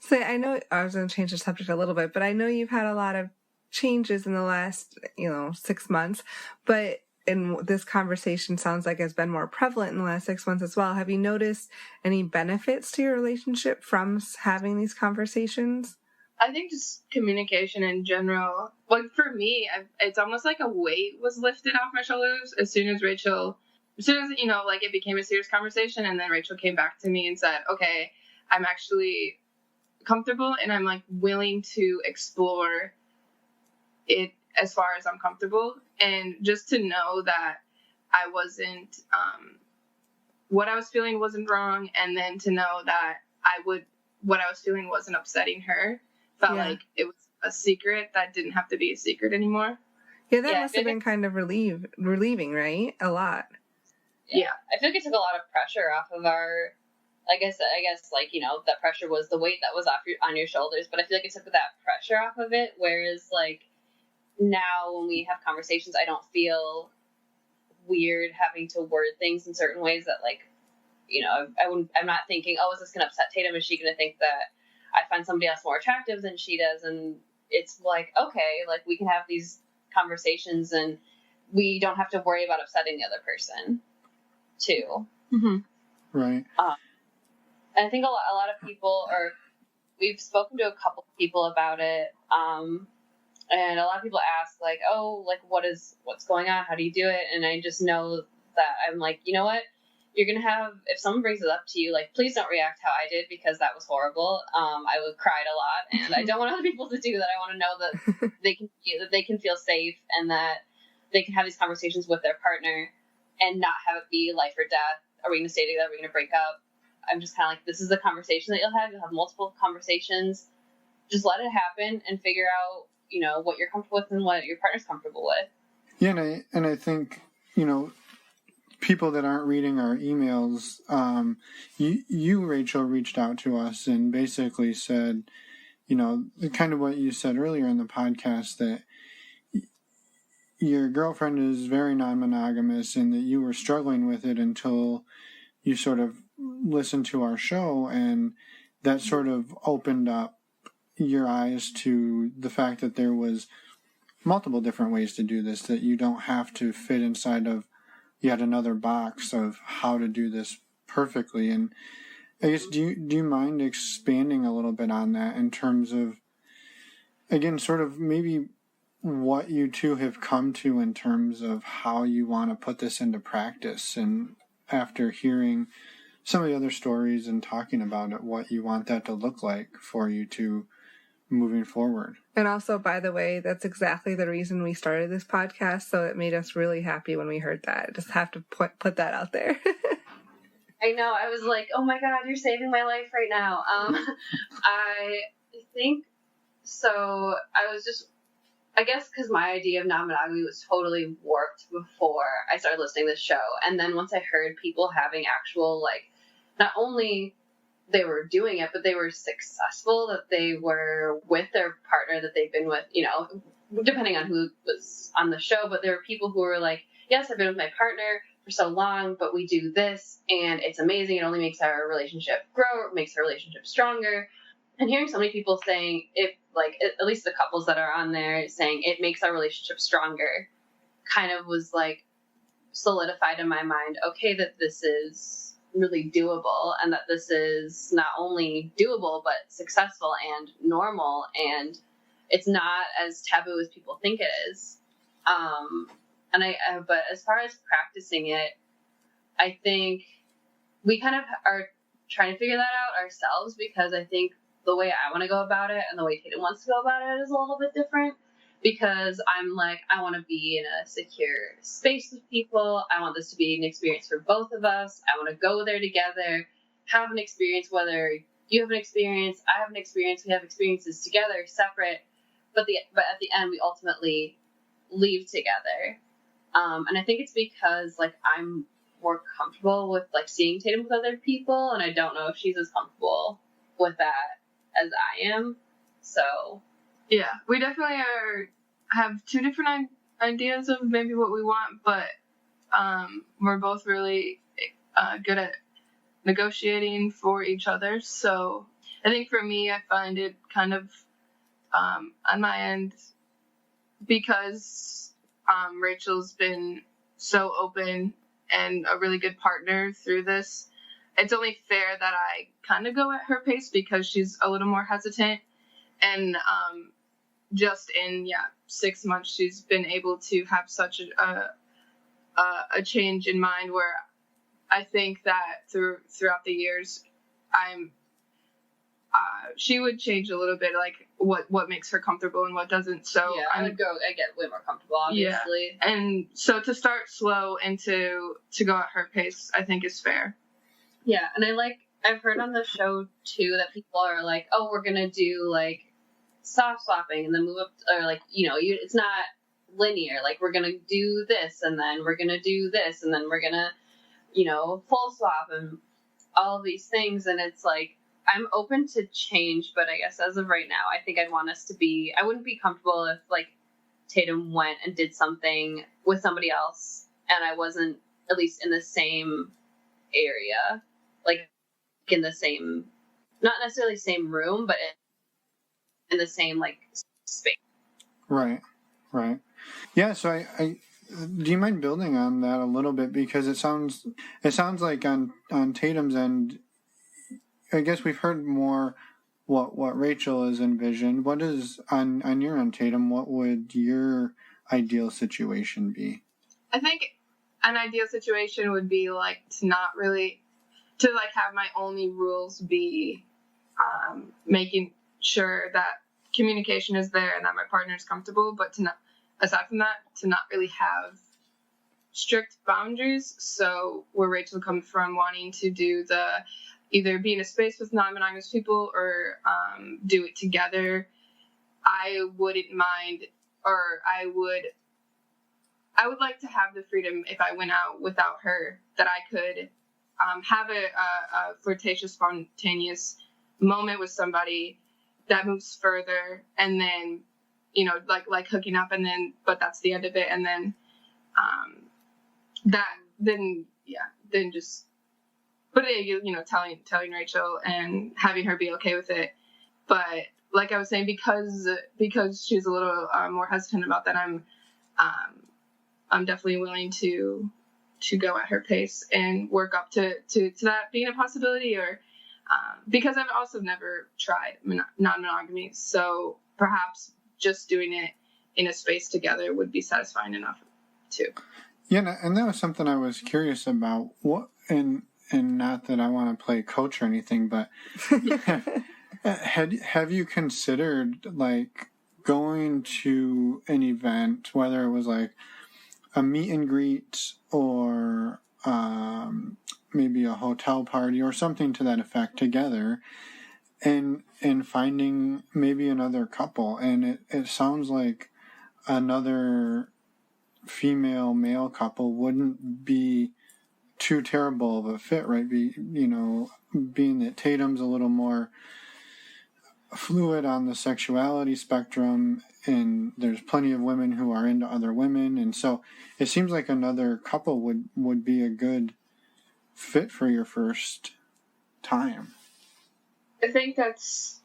So I know I was going to change the subject a little bit, but I know you've had a lot of changes in the last, 6 months, but this conversation sounds like it's been more prevalent in the last 6 months as well. Have you noticed any benefits to your relationship from having these conversations? I think just communication in general. Like for me, it's almost like a weight was lifted off my shoulders as soon as it became a serious conversation, and then Rachel came back to me and said, okay, I'm actually comfortable and I'm like willing to explore it as far as I'm comfortable, and just to know that I wasn't what I was feeling wasn't wrong, and then to know that what I was feeling wasn't upsetting her, felt like it was a secret that didn't have to be a secret anymore. That must have been kind of relieving, right? A lot. Yeah. I feel like it took a lot of pressure off of our, I guess that pressure was the weight that was on your shoulders, but I feel like it took that pressure off of it, whereas now when we have conversations, I don't feel weird having to word things in certain ways that I'm not thinking, oh, is this going to upset Tatum? Is she going to think that I find somebody else more attractive than she does? And it's okay, we can have these conversations and we don't have to worry about upsetting the other person too. Mm-hmm. Right. And I think a lot of people we've spoken to a couple of people about it. And a lot of people ask what's going on? How do you do it? And I just know that I'm you know what? You're going to have, if someone brings it up to you, please don't react how I did, because that was horrible. I cried a lot, and I don't want other people to do that. I want to know that they can feel safe, and that they can have these conversations with their partner and not have it be life or death. Are we going to stay together? Are we going to break up? I'm just kind of this is the conversation that you'll have. You'll have multiple conversations. Just let it happen and figure out, what you're comfortable with and what your partner's comfortable with. Yeah, and I think, people that aren't reading our emails, you, Rachel, reached out to us and basically said, kind of what you said earlier in the podcast, that your girlfriend is very non-monogamous and that you were struggling with it until you sort of listened to our show, and that sort of opened up your eyes to the fact that there was multiple different ways to do this, that you don't have to fit inside of yet another box of how to do this perfectly. And I guess, do you mind expanding a little bit on that in terms of, again, sort of maybe what you two have come to in terms of how you want to put this into practice, and after hearing some of the other stories and talking about it, what you want that to look like for you two moving forward. And also, by the way, that's exactly the reason we started this podcast, so it made us really happy when we heard that. Just have to put that out there. I know. I was like, oh my God, you're saving my life right now. I think so. I guess because my idea of non-monogamy was totally warped before I started listening to this show. And then once I heard people having actual, not only they were doing it, but they were successful, that they were with their partner that they've been with, depending on who was on the show. But there were people who were like, yes, I've been with my partner for so long, but we do this and it's amazing. It only makes our relationship grow. It makes our relationship stronger. And hearing so many people saying at least the couples that are on there saying it makes our relationship stronger, kind of was solidified in my mind, okay, that this is really doable, and that this is not only doable but successful and normal, and it's not as taboo as people think it is. But as far as practicing it, I think we kind of are trying to figure that out ourselves, because I think the way I want to go about it and the way Tatum wants to go about it is a little bit different. Because I'm I want to be in a secure space with people. I want this to be an experience for both of us. I want to go there together, have an experience, whether you have an experience, I have an experience, we have experiences together, separate, but at the end we ultimately leave together. And I think it's because I'm more comfortable with seeing Tatum with other people, and I don't know if she's as comfortable with that as I am. So yeah, we definitely have two different ideas of maybe what we want, but we're both really good at negotiating for each other. So I think for me, I find it kind of on my end, because Rachel's been so open and a really good partner through this, it's only fair that I kind of go at her pace because she's a little more hesitant. And just in 6 months, she's been able to have such a change in mind, where I think that throughout the years, she would change a little bit, like what makes her comfortable and what doesn't. So yeah, I get way more comfortable, obviously. Yeah. And so to start slow and to go at her pace, I think is fair. Yeah, and I've heard on the show too that people are like, oh, we're gonna do like soft swapping and then move up, or like, it's not linear. Like, we're gonna do this and then we're gonna do this and then we're gonna, full swap and all of these things. And it's like, I'm open to change, but I guess as of right now, I think I'd want us to be, I wouldn't be comfortable if like Taytum went and did something with somebody else and I wasn't at least in the same area, like in the same, not necessarily same room, but in the same like space. Right. Yeah, so I do you mind building on that a little bit, because it sounds like on Tatum's end, I guess we've heard more what Rachel has envisioned. What is on your end, Taytum? What would your ideal situation be? I think an ideal situation would be like to have my only rules be making sure that communication is there and that my partner is comfortable, but aside from that, to not really have strict boundaries. So where Rachel comes from, wanting to do either be in a space with non-monogamous people or do it together, I wouldn't mind, or I would like to have the freedom, if I went out without her, that I could have a flirtatious, spontaneous moment with somebody that moves further, and then like hooking up, and then but that's the end of it, and then telling Rachel and having her be okay with it. But like I was saying, because she's a little more hesitant about that, I'm definitely willing to go at her pace and work up to that being a possibility, or because I've also never tried non-monogamy, so perhaps just doing it in a space together would be satisfying enough too. Yeah, and that was something I was curious about. What, and not that I want to play coach or anything, but have you considered like going to an event, whether it was like a meet and greet or maybe a hotel party or something to that effect together, and finding maybe another couple, and it sounds like another female male couple wouldn't be too terrible of a fit, right? Being that Tatum's a little more fluid on the sexuality spectrum, and there's plenty of women who are into other women, and so it seems like another couple would be a good fit for your first time. I think that's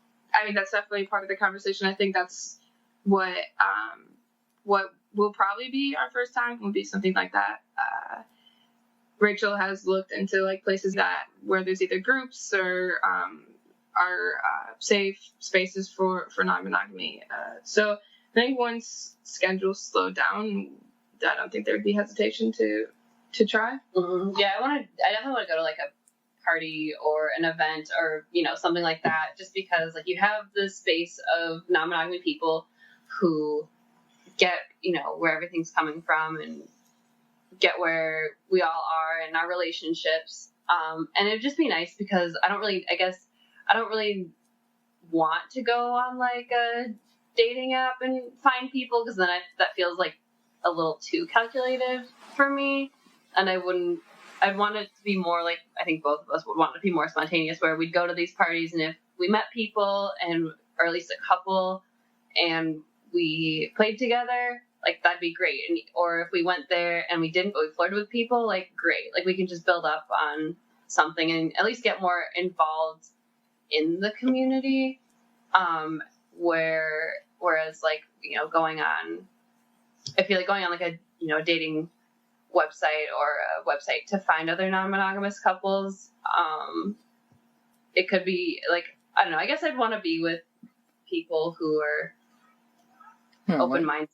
definitely part of the conversation. I think that's what will probably be our first time, will be something like that. Rachel has looked into like places where there's either groups or are safe spaces for non-monogamy. So I think once schedules slow down, I don't think there would be hesitation to try. Mm-hmm. Yeah, I definitely want to go to like a party or an event or something like that, just because like you have the space of non-monogamy people who get where everything's coming from and get where we all are in our relationships, and it'd just be nice, because I don't really want to go on like a dating app and find people, because then that feels like a little too calculated for me, and I'd want it to be more like, I think both of us would want it to be more spontaneous, where we'd go to these parties, and if we met people and or at least a couple, and we played together, like that'd be great. And or if we went there and we didn't, but we flirted with people, like great. Like we can just build up on something and at least get more involved in the community. Whereas like, you know, I feel like going on like a, you know, a dating website or a website to find other non-monogamous couples, it could be like, I don't know, I guess I'd want to be with people who are open-minded.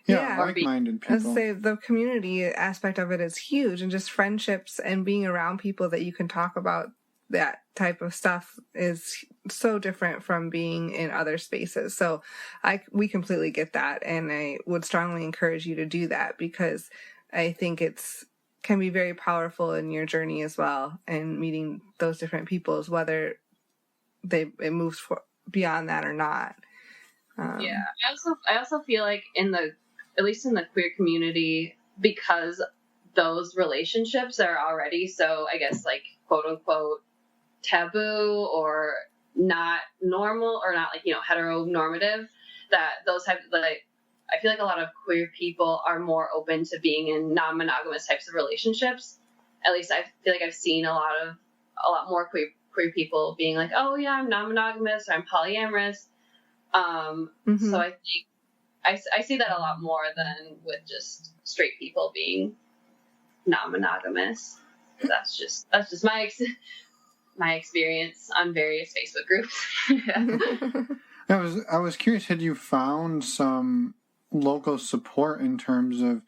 Like-minded people. I'd say the community aspect of it is huge, and just friendships and being around people that you can talk about that type of stuff is so different from being in other spaces. So we completely get that, and I would strongly encourage you to do that, because I think can be very powerful in your journey as well, and meeting those different peoples, whether it moves beyond that or not. Yeah, I also feel like at least in the queer community, because those relationships are already so, I guess, like, quote unquote taboo or not normal or not, like, you know, heteronormative, that those types, like, I feel like a lot of queer people are more open to being in non-monogamous types of relationships. At least I feel like I've seen a lot more queer people being like, oh yeah, I'm non-monogamous or I'm polyamorous. So I think I see that a lot more than with just straight people being non-monogamous. That's just my experience on various Facebook groups. I was curious, had you found some local support in terms of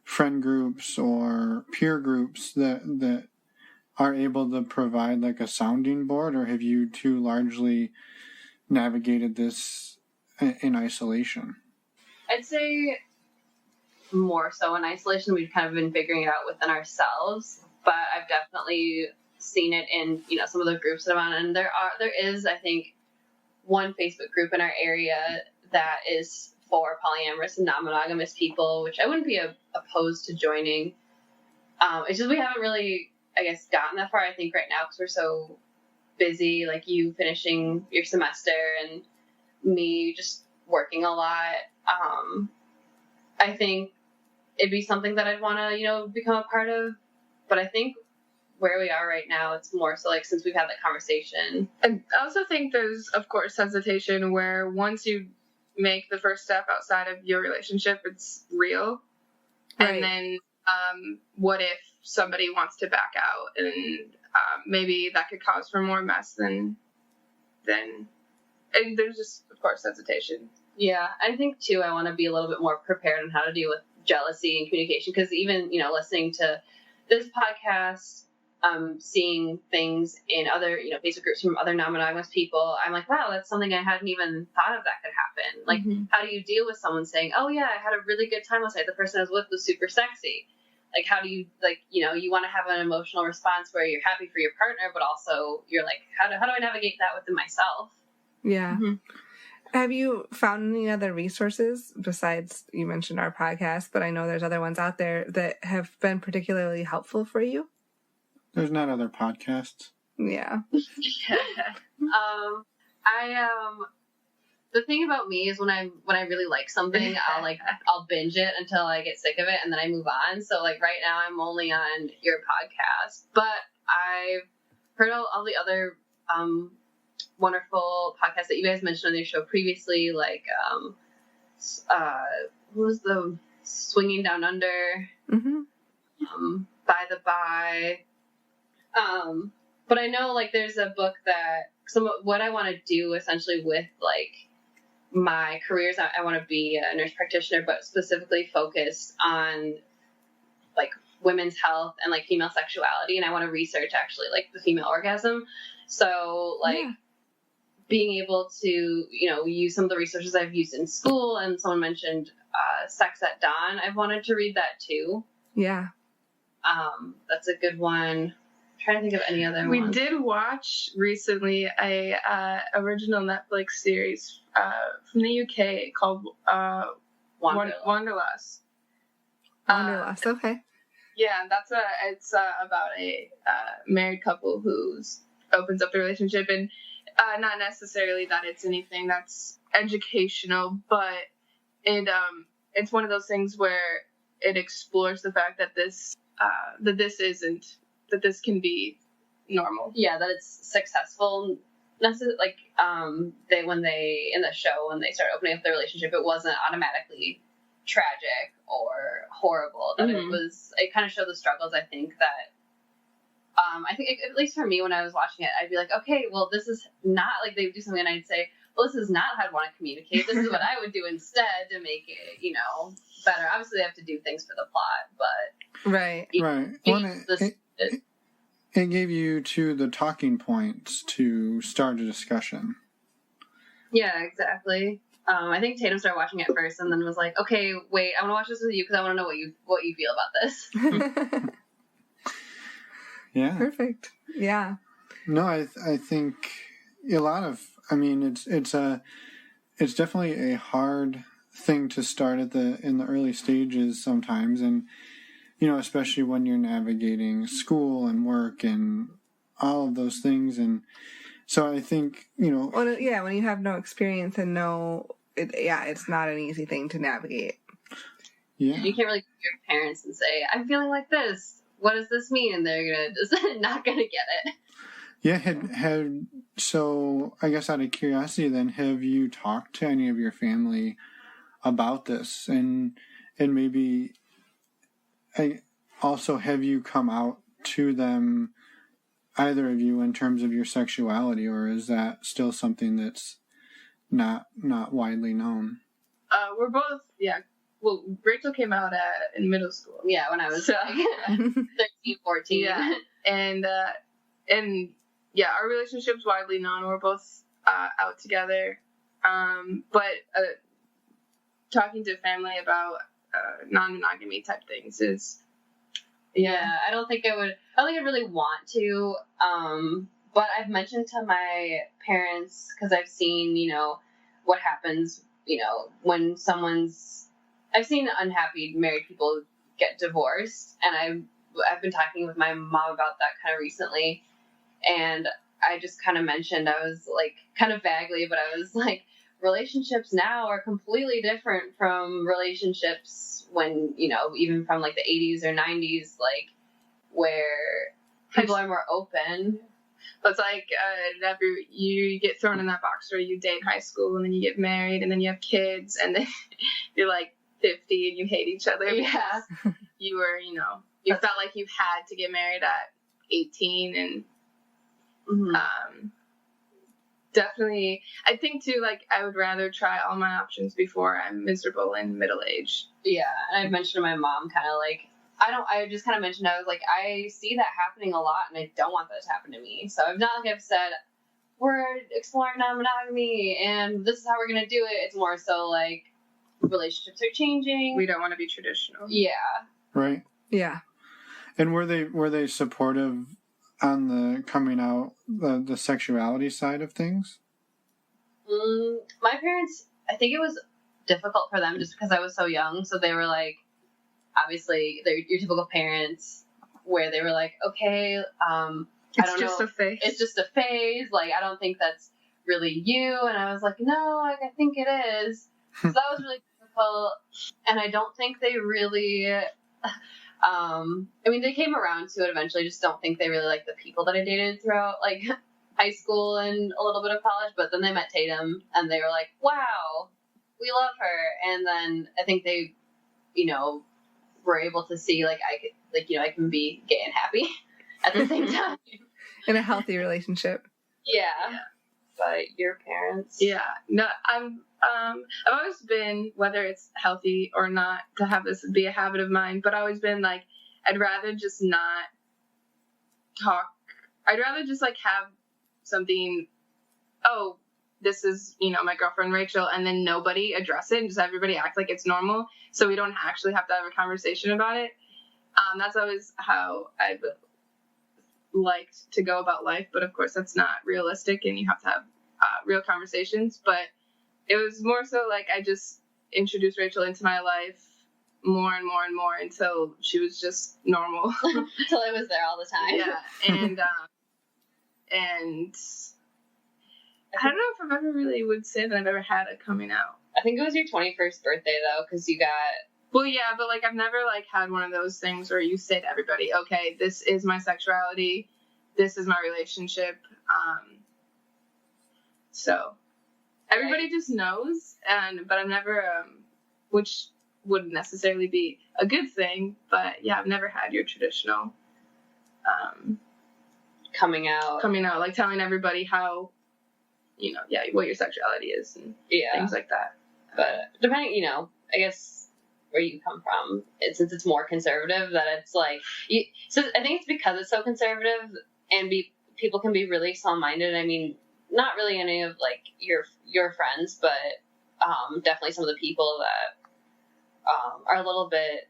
friend groups or peer groups that are able to provide like a sounding board, or have you two largely navigated this in isolation? I'd say more so in isolation. We've kind of been figuring it out within ourselves, but I've definitely seen it in, you know, some of the groups that I'm on, and there is, I think, one Facebook group in our area that is for polyamorous and non-monogamous people, which I wouldn't be opposed to joining. It's just we haven't really, I guess, gotten that far, I think, right now, because we're so busy, like you finishing your semester and me just working a lot. I think it'd be something that I'd want to, you know, become a part of, but I think where we are right now, it's more so like since we've had that conversation. I also think there's, of course, hesitation where once you make the first step outside of your relationship, it's real. Right. And then what if somebody wants to back out, and maybe that could cause for more mess than and there's just, of course, hesitation. Yeah, I think too I want to be a little bit more prepared on how to deal with jealousy and communication, because even, you know, listening to this podcast, seeing things in other, you know, Facebook groups from other non-monogamous people, I'm like, wow, that's something I hadn't even thought of that could happen. Like, how do you deal with someone saying, oh yeah, I had a really good time last night, the person I was with was super sexy? Like, how do you, like, you know, you want to have an emotional response where you're happy for your partner, but also you're like, how do I navigate that within myself? Yeah. Have you found any other resources besides, you mentioned our podcast, but I know there's other ones out there that have been particularly helpful for you? There's not other podcasts. Yeah. The thing about me is when I really like something, I'll binge it until I get sick of it, and then I move on. So like right now I'm only on your podcast, but I've heard all the other wonderful podcasts that you guys mentioned on your show previously, like what was the Swinging Down Under, By the By. But I know, like, there's a book that what I want to do essentially with, like, my careers, I want to be a nurse practitioner, but specifically focused on, like, women's health and, like, female sexuality, and I want to research, actually, like, the female orgasm. So, like, being able to, you know, use some of the resources I've used in school, and someone mentioned Sex at Dawn. I've wanted to read that, too. Yeah. That's a good one. Trying to think of any other ones. We did watch recently a original Netflix series from the UK called Wanderlust. Wanderlust, okay. Yeah, it's about a married couple who opens up the relationship, and Not necessarily that it's anything that's educational, but it's one of those things where it explores the fact that this can be normal. Yeah, that it's successful. Like when they in the show, when they start opening up their relationship, it wasn't automatically tragic or horrible. That it kind of showed the struggles. I think that at least for me, when I was watching it, I'd be like, okay, well, this is not like they would do something, and I'd say, well, this is not how I'd want to communicate. This is what I would do instead to make it, better. Obviously, they have to do things for the plot, but right. Well, it gave you the talking points to start a discussion. Yeah, exactly. I think Taytum started watching it first, and then was like, "Okay, wait, I want to watch this with you because I want to know what you feel about this." Yeah. Perfect. Yeah. No, I think a lot of. I mean, it's definitely a hard thing to start in the early stages sometimes, and especially when you're navigating school and work and all of those things. And so I think, when you have no experience and it's not an easy thing to navigate. Yeah. You can't really go to your parents and say, I'm feeling like this. What does this mean? And they're not going to get it. Yeah. So I guess out of curiosity then, have you talked to any of your family about this? And maybe also, have you come out to them, either of you, in terms of your sexuality, or is that still something that's not widely known? We're both, yeah. Well, Rachel came out in middle school. Yeah, when I was 13, 14. Yeah, and yeah, our relationship's widely known. We're both out together, but talking to family about non-monogamy type things is. Yeah, I don't think I'd really want to, but I've mentioned to my parents, because I've seen, what happens, when I've seen unhappy married people get divorced, and I've been talking with my mom about that kind of recently, and I just kind of mentioned, I was like, kind of vaguely, but I was like, relationships now are completely different from relationships when, even from like the 80s or 90s, like where people are more open. It's like you get thrown in that box where you date high school and then you get married and then you have kids and then you're like 50 and you hate each other. Yeah. You were, you felt like you had to get married at 18 and definitely, I think too, like, I would rather try all my options before I'm miserable in middle age. Yeah, and I mentioned to my mom kind of like, I just kind of mentioned, I was like, I see that happening a lot, and I don't want that to happen to me. So it's not like I've said, we're exploring non-monogamy, and this is how we're going to do it. It's more so like, relationships are changing. We don't want to be traditional. Yeah. Right. Yeah. And were they supportive on the coming out, the sexuality side of things? My parents, I think it was difficult for them just because I was so young. So they were like, obviously, they're your typical parents where they were like, okay, I don't know. It's just a phase. It's just a phase. Like, I don't think that's really you. And I was like, no, like, I think it is. So that was really difficult. And I don't think they really... I mean, they came around to it eventually. Just don't think they really liked the people that I dated throughout, like, high school and a little bit of college. But then they met Taytum, and they were like, wow, we love her. And then I think they, were able to see, like, I can be gay and happy at the same time. In a healthy relationship. Yeah. But your parents? Yeah. No, I've always been, whether it's healthy or not, to have this be a habit of mine, but I've always been like, I'd rather just not talk. I'd rather just like have something, oh, this is, my girlfriend Rachel, and then nobody address it and just everybody act like it's normal. So we don't actually have to have a conversation about it. That's always how I've liked to go about life. But of course that's not realistic and you have to have real conversations. But it was more so like I just introduced Rachel into my life more and more and more until she was just normal. Until I was there all the time. Yeah. And I don't know if I've ever really would say that I've ever had a coming out. I think it was your 21st birthday, though, because you got... Well, yeah, but, like, I've never, like, had one of those things where you say to everybody, okay, this is my sexuality, this is my relationship, so everybody just knows, but I've never, which wouldn't necessarily be a good thing, but, yeah, I've never had your traditional, coming out, like, telling everybody how, you know, yeah, what your sexuality is, and things like that. But depending, you know, I guess where you come from, since it's more conservative, that it's like, so I think it's because it's so conservative, and people can be really small-minded. I mean, not really any of, like, your friends, but definitely some of the people that are a little bit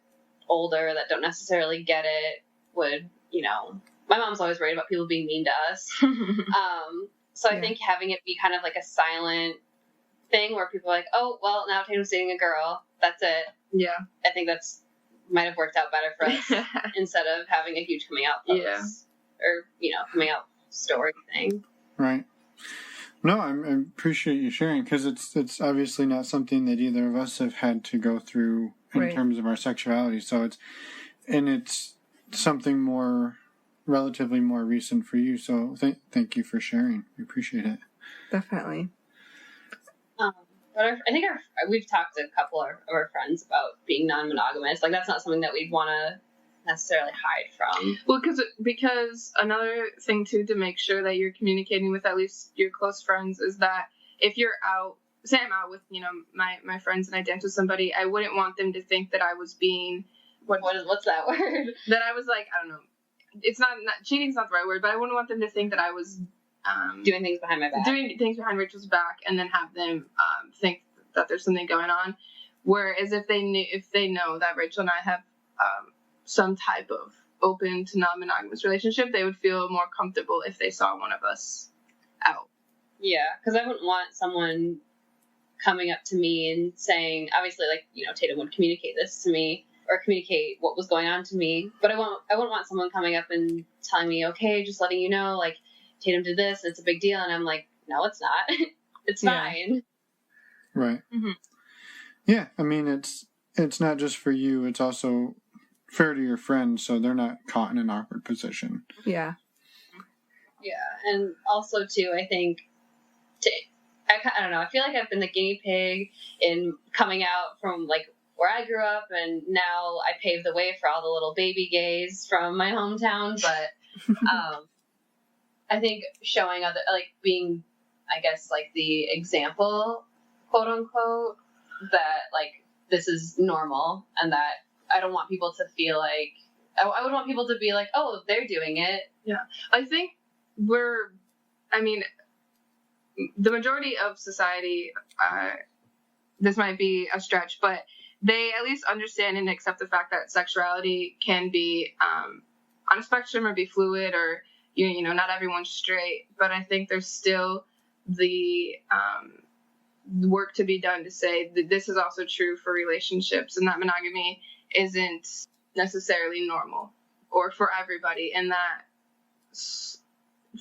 older that don't necessarily get it would, you know, my mom's always worried about people being mean to us. So I think having it be kind of like a silent thing where people are like, oh, well, now Tatum's dating a girl. That's it. Yeah. I think might have worked out better for us instead of having a huge coming out post. Yeah. Or, you know, coming out story thing. Right. No, I appreciate you sharing, because it's obviously not something that either of us have had to go through in terms of our sexuality. So it's something relatively more recent for you. So thank you for sharing. We appreciate it. Definitely. But I think we've talked to a couple of our friends about being non-monogamous. Like, that's not something that we'd want to necessarily hide from. Well, because another thing, too, to make sure that you're communicating with at least your close friends is that if you're out, say I'm out with, you know, my friends and I dance with somebody, I wouldn't want them to think that I was being... What's that word? That I was, like, I don't know. It's not cheating's not the right word, but I wouldn't want them to think that I was... doing things behind my back. Doing things behind Rachel's back, and then have them think that there's something going on. Whereas if they know that Rachel and I have some type of open to non-monogamous relationship, they would feel more comfortable if they saw one of us out. Yeah, because I wouldn't want someone coming up to me and saying, obviously, like, you know, Tatum would communicate this to me or communicate what was going on to me, but I wouldn't want someone coming up and telling me, okay, just letting you know, like, Tatum did this, it's a big deal, and I'm like, no, it's not. It's fine. Right. Mm-hmm. Yeah, I mean, it's not just for you, it's also fair to your friends, so they're not caught in an awkward position. Yeah. Yeah, and also, too, I think, I don't know, I feel like I've been the guinea pig in coming out from, like, where I grew up, and now I paved the way for all the little baby gays from my hometown, but I think showing other, like, being, I guess, like, the example, quote unquote, that, like, this is normal, and that I don't want people to feel like, I would want people to be like, oh, they're doing it. Yeah. I think the majority of society, this might be a stretch, but they at least understand and accept the fact that sexuality can be on a spectrum or be fluid, or, you know, not everyone's straight, but I think there's still the work to be done to say that this is also true for relationships, and that monogamy isn't necessarily normal or for everybody, and that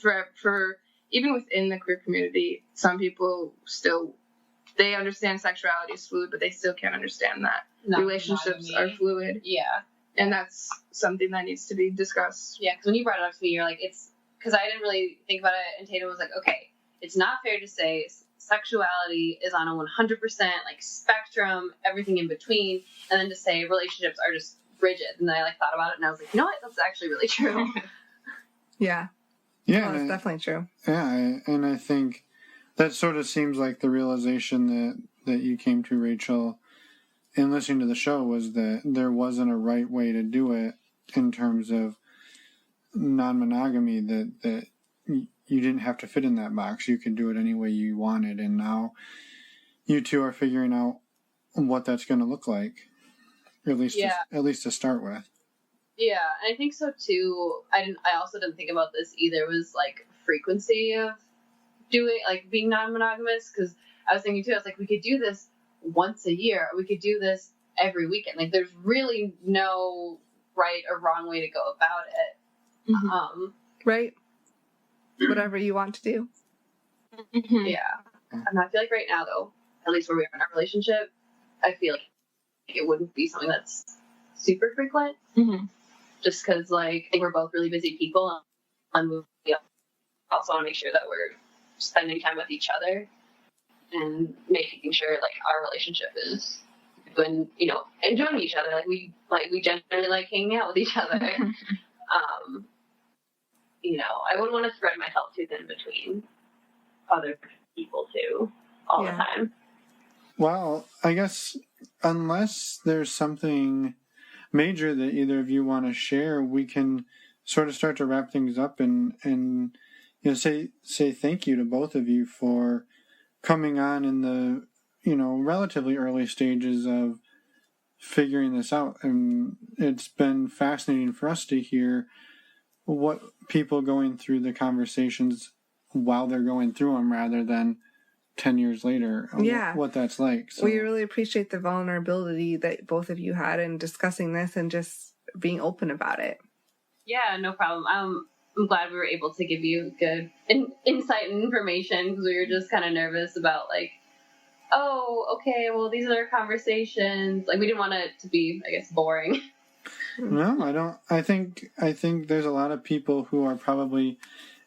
for even within the queer community, some people still, they understand sexuality is fluid, but they still can't understand that relationships are fluid. Yeah. And that's something that needs to be discussed. Yeah, because when you brought it up to me, you're like, it's, because I didn't really think about it, and Tatum was like, okay, it's not fair to say sexuality is on a 100% like spectrum, everything in between, and then to say relationships are just rigid. And then I like thought about it, and I was like, you know what, that's actually really true. Yeah. Yeah, that's definitely true. Yeah, and I think that sort of seems like the realization that you came to, Rachel, in listening to the show, was that there wasn't a right way to do it in terms of non-monogamy, that you didn't have to fit in that box. You could do it any way you wanted, and now you two are figuring out what that's going to look like, at least to start with. Yeah, and I think so too. I also didn't think about this either. Was like frequency of doing, like, being non-monogamous, because I was thinking too. I was like, we could do this once a year. We could do this every weekend. Like, there's really no right or wrong way to go about it. Mm-hmm. Right. Whatever you want to do. Mm-hmm. Yeah. And I feel like right now, though, at least where we are in our relationship, I feel like it wouldn't be something that's super frequent. Mm-hmm. Just because, like, I think we're both really busy people, and we also want to make sure that we're spending time with each other and making sure, like, our relationship is when, you know, enjoying each other. Like we generally like hanging out with each other. You know, I wouldn't want to spread myself too thin between other people too all the time. Well, I guess unless there's something major that either of you want to share, we can sort of start to wrap things up and you know, say thank you to both of you for coming on in the, you know, relatively early stages of figuring this out. And it's been fascinating for us to hear what people going through the conversations while they're going through them rather than 10 years later, what that's like. So we really appreciate the vulnerability that both of you had in discussing this and just being open about it. Yeah, no problem. I'm glad we were able to give you good insight and information, because we were just kind of nervous about, like, oh, okay, well, these are our conversations. Like, we didn't want it to be, I guess, boring. No, I don't. I think there's a lot of people who are probably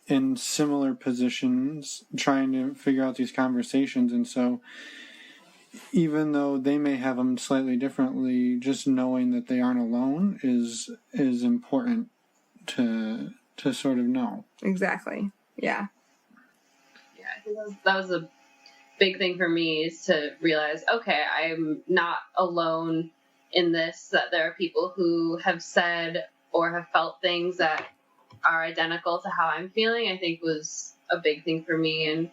in similar positions trying to figure out these conversations, and so even though they may have them slightly differently, just knowing that they aren't alone is important to sort of know. Exactly. Yeah. Yeah, I think that was a big thing for me, is to realize, okay, I'm not alone in this, that there are people who have said or have felt things that are identical to how I'm feeling. I think was a big thing for me. And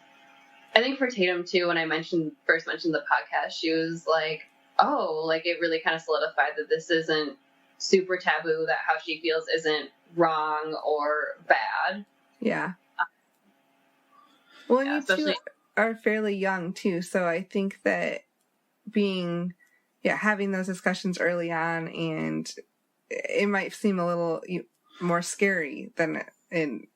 I think for Taytum too, when I first mentioned the podcast, she was like, oh, like, it really kind of solidified that this isn't super taboo, that how she feels isn't wrong or bad. Yeah. Well, you two are fairly young too, so I think that having those discussions early on, and it might seem a little more scary than in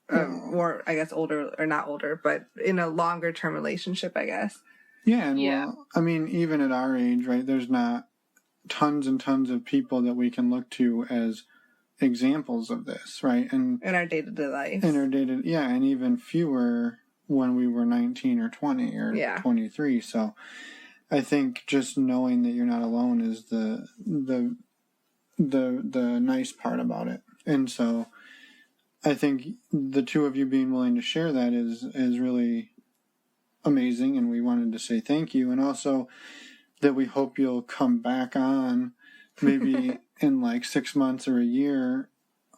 more, I guess, older, or not older, but in a longer term relationship, I guess. Yeah, and well, I mean, even at our age, right, there's not tons and tons of people that we can look to as examples of this, right? And in our day-to-day life. And even fewer when we were 19 or 20 or 23. So I think just knowing that you're not alone is the nice part about it. And so I think the two of you being willing to share that is really amazing, and we wanted to say thank you, and also that we hope you'll come back on maybe in like 6 months or a year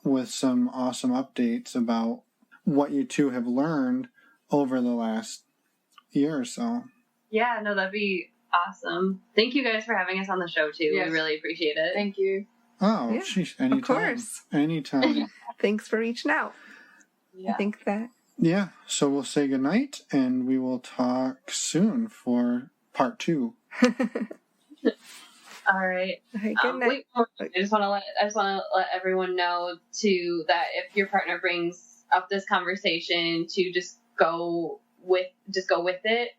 with some awesome updates about what you two have learned over the last year or so. Yeah, no, that'd be awesome. Thank you guys for having us on the show too. Yes. We really appreciate it. Thank you. Oh, sheesh, anytime. Of course. Anytime. Thanks for reaching out. Yeah. I think that. Yeah, so we'll say goodnight, and we will talk soon for part 2. All right. Okay, good night. I just want to let everyone know too that if your partner brings up this conversation, to just go with it.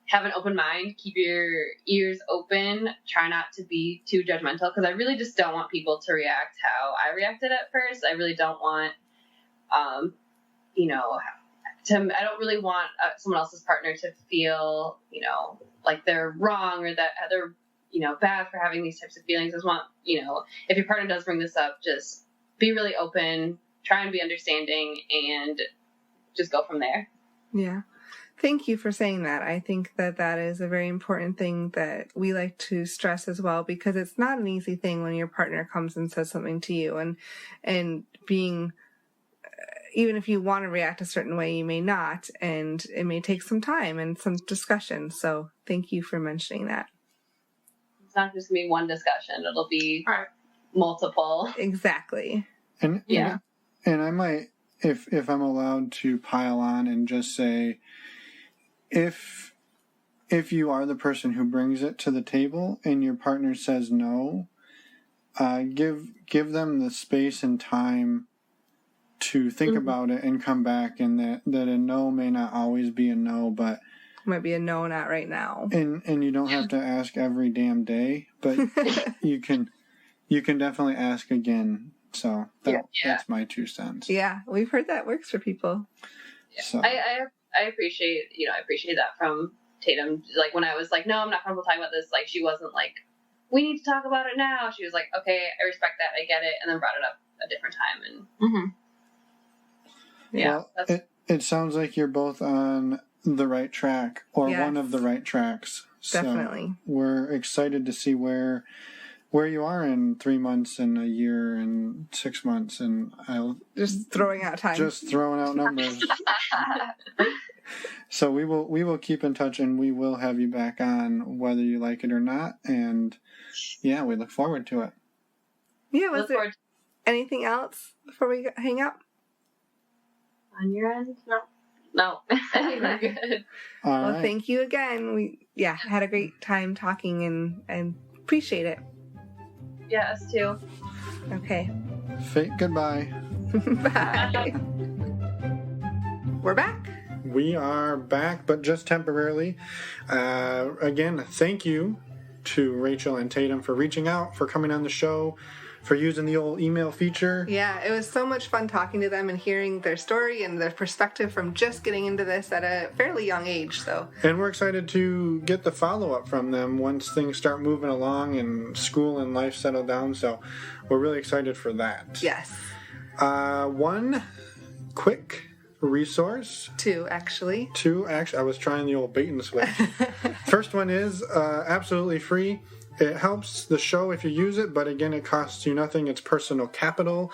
Have an open mind. Keep your ears open. Try not to be too judgmental, because I really just don't want people to react how I reacted at first. I really don't want, I don't really want someone else's partner to feel, like they're wrong, or that they're, bad for having these types of feelings. I just want, if your partner does bring this up, just be really open, try and be understanding, and just go from there. Yeah. Thank you for saying that. I think that is a very important thing that we like to stress as well, because it's not an easy thing when your partner comes and says something to you, and being, even if you want to react a certain way, you may not, and it may take some time and some discussion. So thank you for mentioning that. It's not just going to be one discussion. It'll be multiple. Exactly. And I might, if I'm allowed to pile on and just say, if you are the person who brings it to the table and your partner says no, give them the space and time to think about it and come back, and that a no may not always be a no, but might be a no, not right now. And you don't have to ask every damn day, but you can definitely ask again. So that's my 2 cents. Yeah, we've heard that works for people. Yeah. So. I appreciate that from Taytum. Like, when I was like, no, I'm not comfortable talking about this, like, she wasn't like, we need to talk about it now. She was like, okay, I respect that, I get it, and then brought it up a different time. And well, it sounds like you're both on the right track, or one of the right tracks. Definitely. So we're excited to see where you are in 3 months and a year and 6 months, and I'll just throwing out time. Just throwing out numbers. So we will keep in touch, and we will have you back on whether you like it or not. And yeah, we look forward to it. Yeah, was there anything else before we hang up? On your end? No. I think we're good. Well, thank you again. We had a great time talking and appreciate it. Yeah, us too. Okay. Fake goodbye. Bye. We're back. We are back, but just temporarily. Again, thank you to Rachel and Taytum for reaching out, for coming on the show, for using the old email feature. Yeah, it was so much fun talking to them and hearing their story and their perspective from just getting into this at a fairly young age. And we're excited to get the follow-up from them once things start moving along and school and life settle down. So we're really excited for that. Yes. One quick resource. Two, actually. I was trying the old bait and switch. First one is absolutely free. It helps the show if you use it, but again, it costs you nothing. It's personal capital.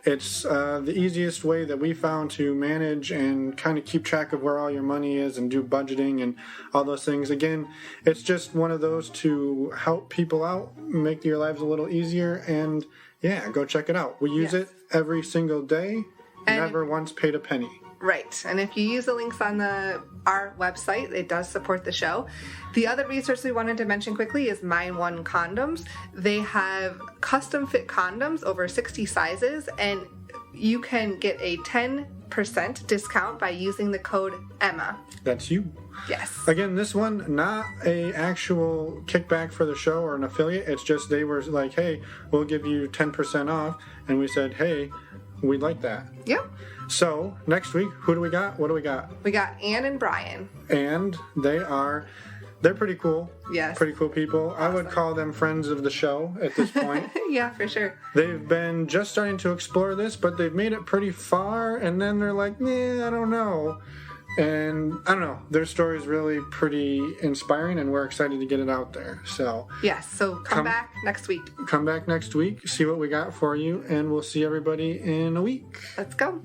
It's the easiest way that we found to manage and kind of keep track of where all your money is and do budgeting and all those things. Again, it's just one of those to help people out, make your lives a little easier, and yeah, go check it out. We use it every single day. Never once paid a penny. Right. And if you use the links on our website, it does support the show. The other resource we wanted to mention quickly is Mine One Condoms. They have custom fit condoms over 60 sizes, and you can get a 10% discount by using the code EMMA. That's you. Yes. Again, this one, not a actual kickback for the show or an affiliate. It's just they were like, hey, we'll give you 10% off. And we said, hey, we'd like that. Yep. So, next week, who do we got? What do we got? We got Ann and Brian. And they're pretty cool. Yes. Pretty cool people. Awesome. I would call them friends of the show at this point. Yeah, for sure. They've been just starting to explore this, but they've made it pretty far, and then they're like, I don't know. And I don't know, their story is really pretty inspiring, and we're excited to get it out there. So yes, so come back next week. Come back next week, see what we got for you, and we'll see everybody in a week. Let's go.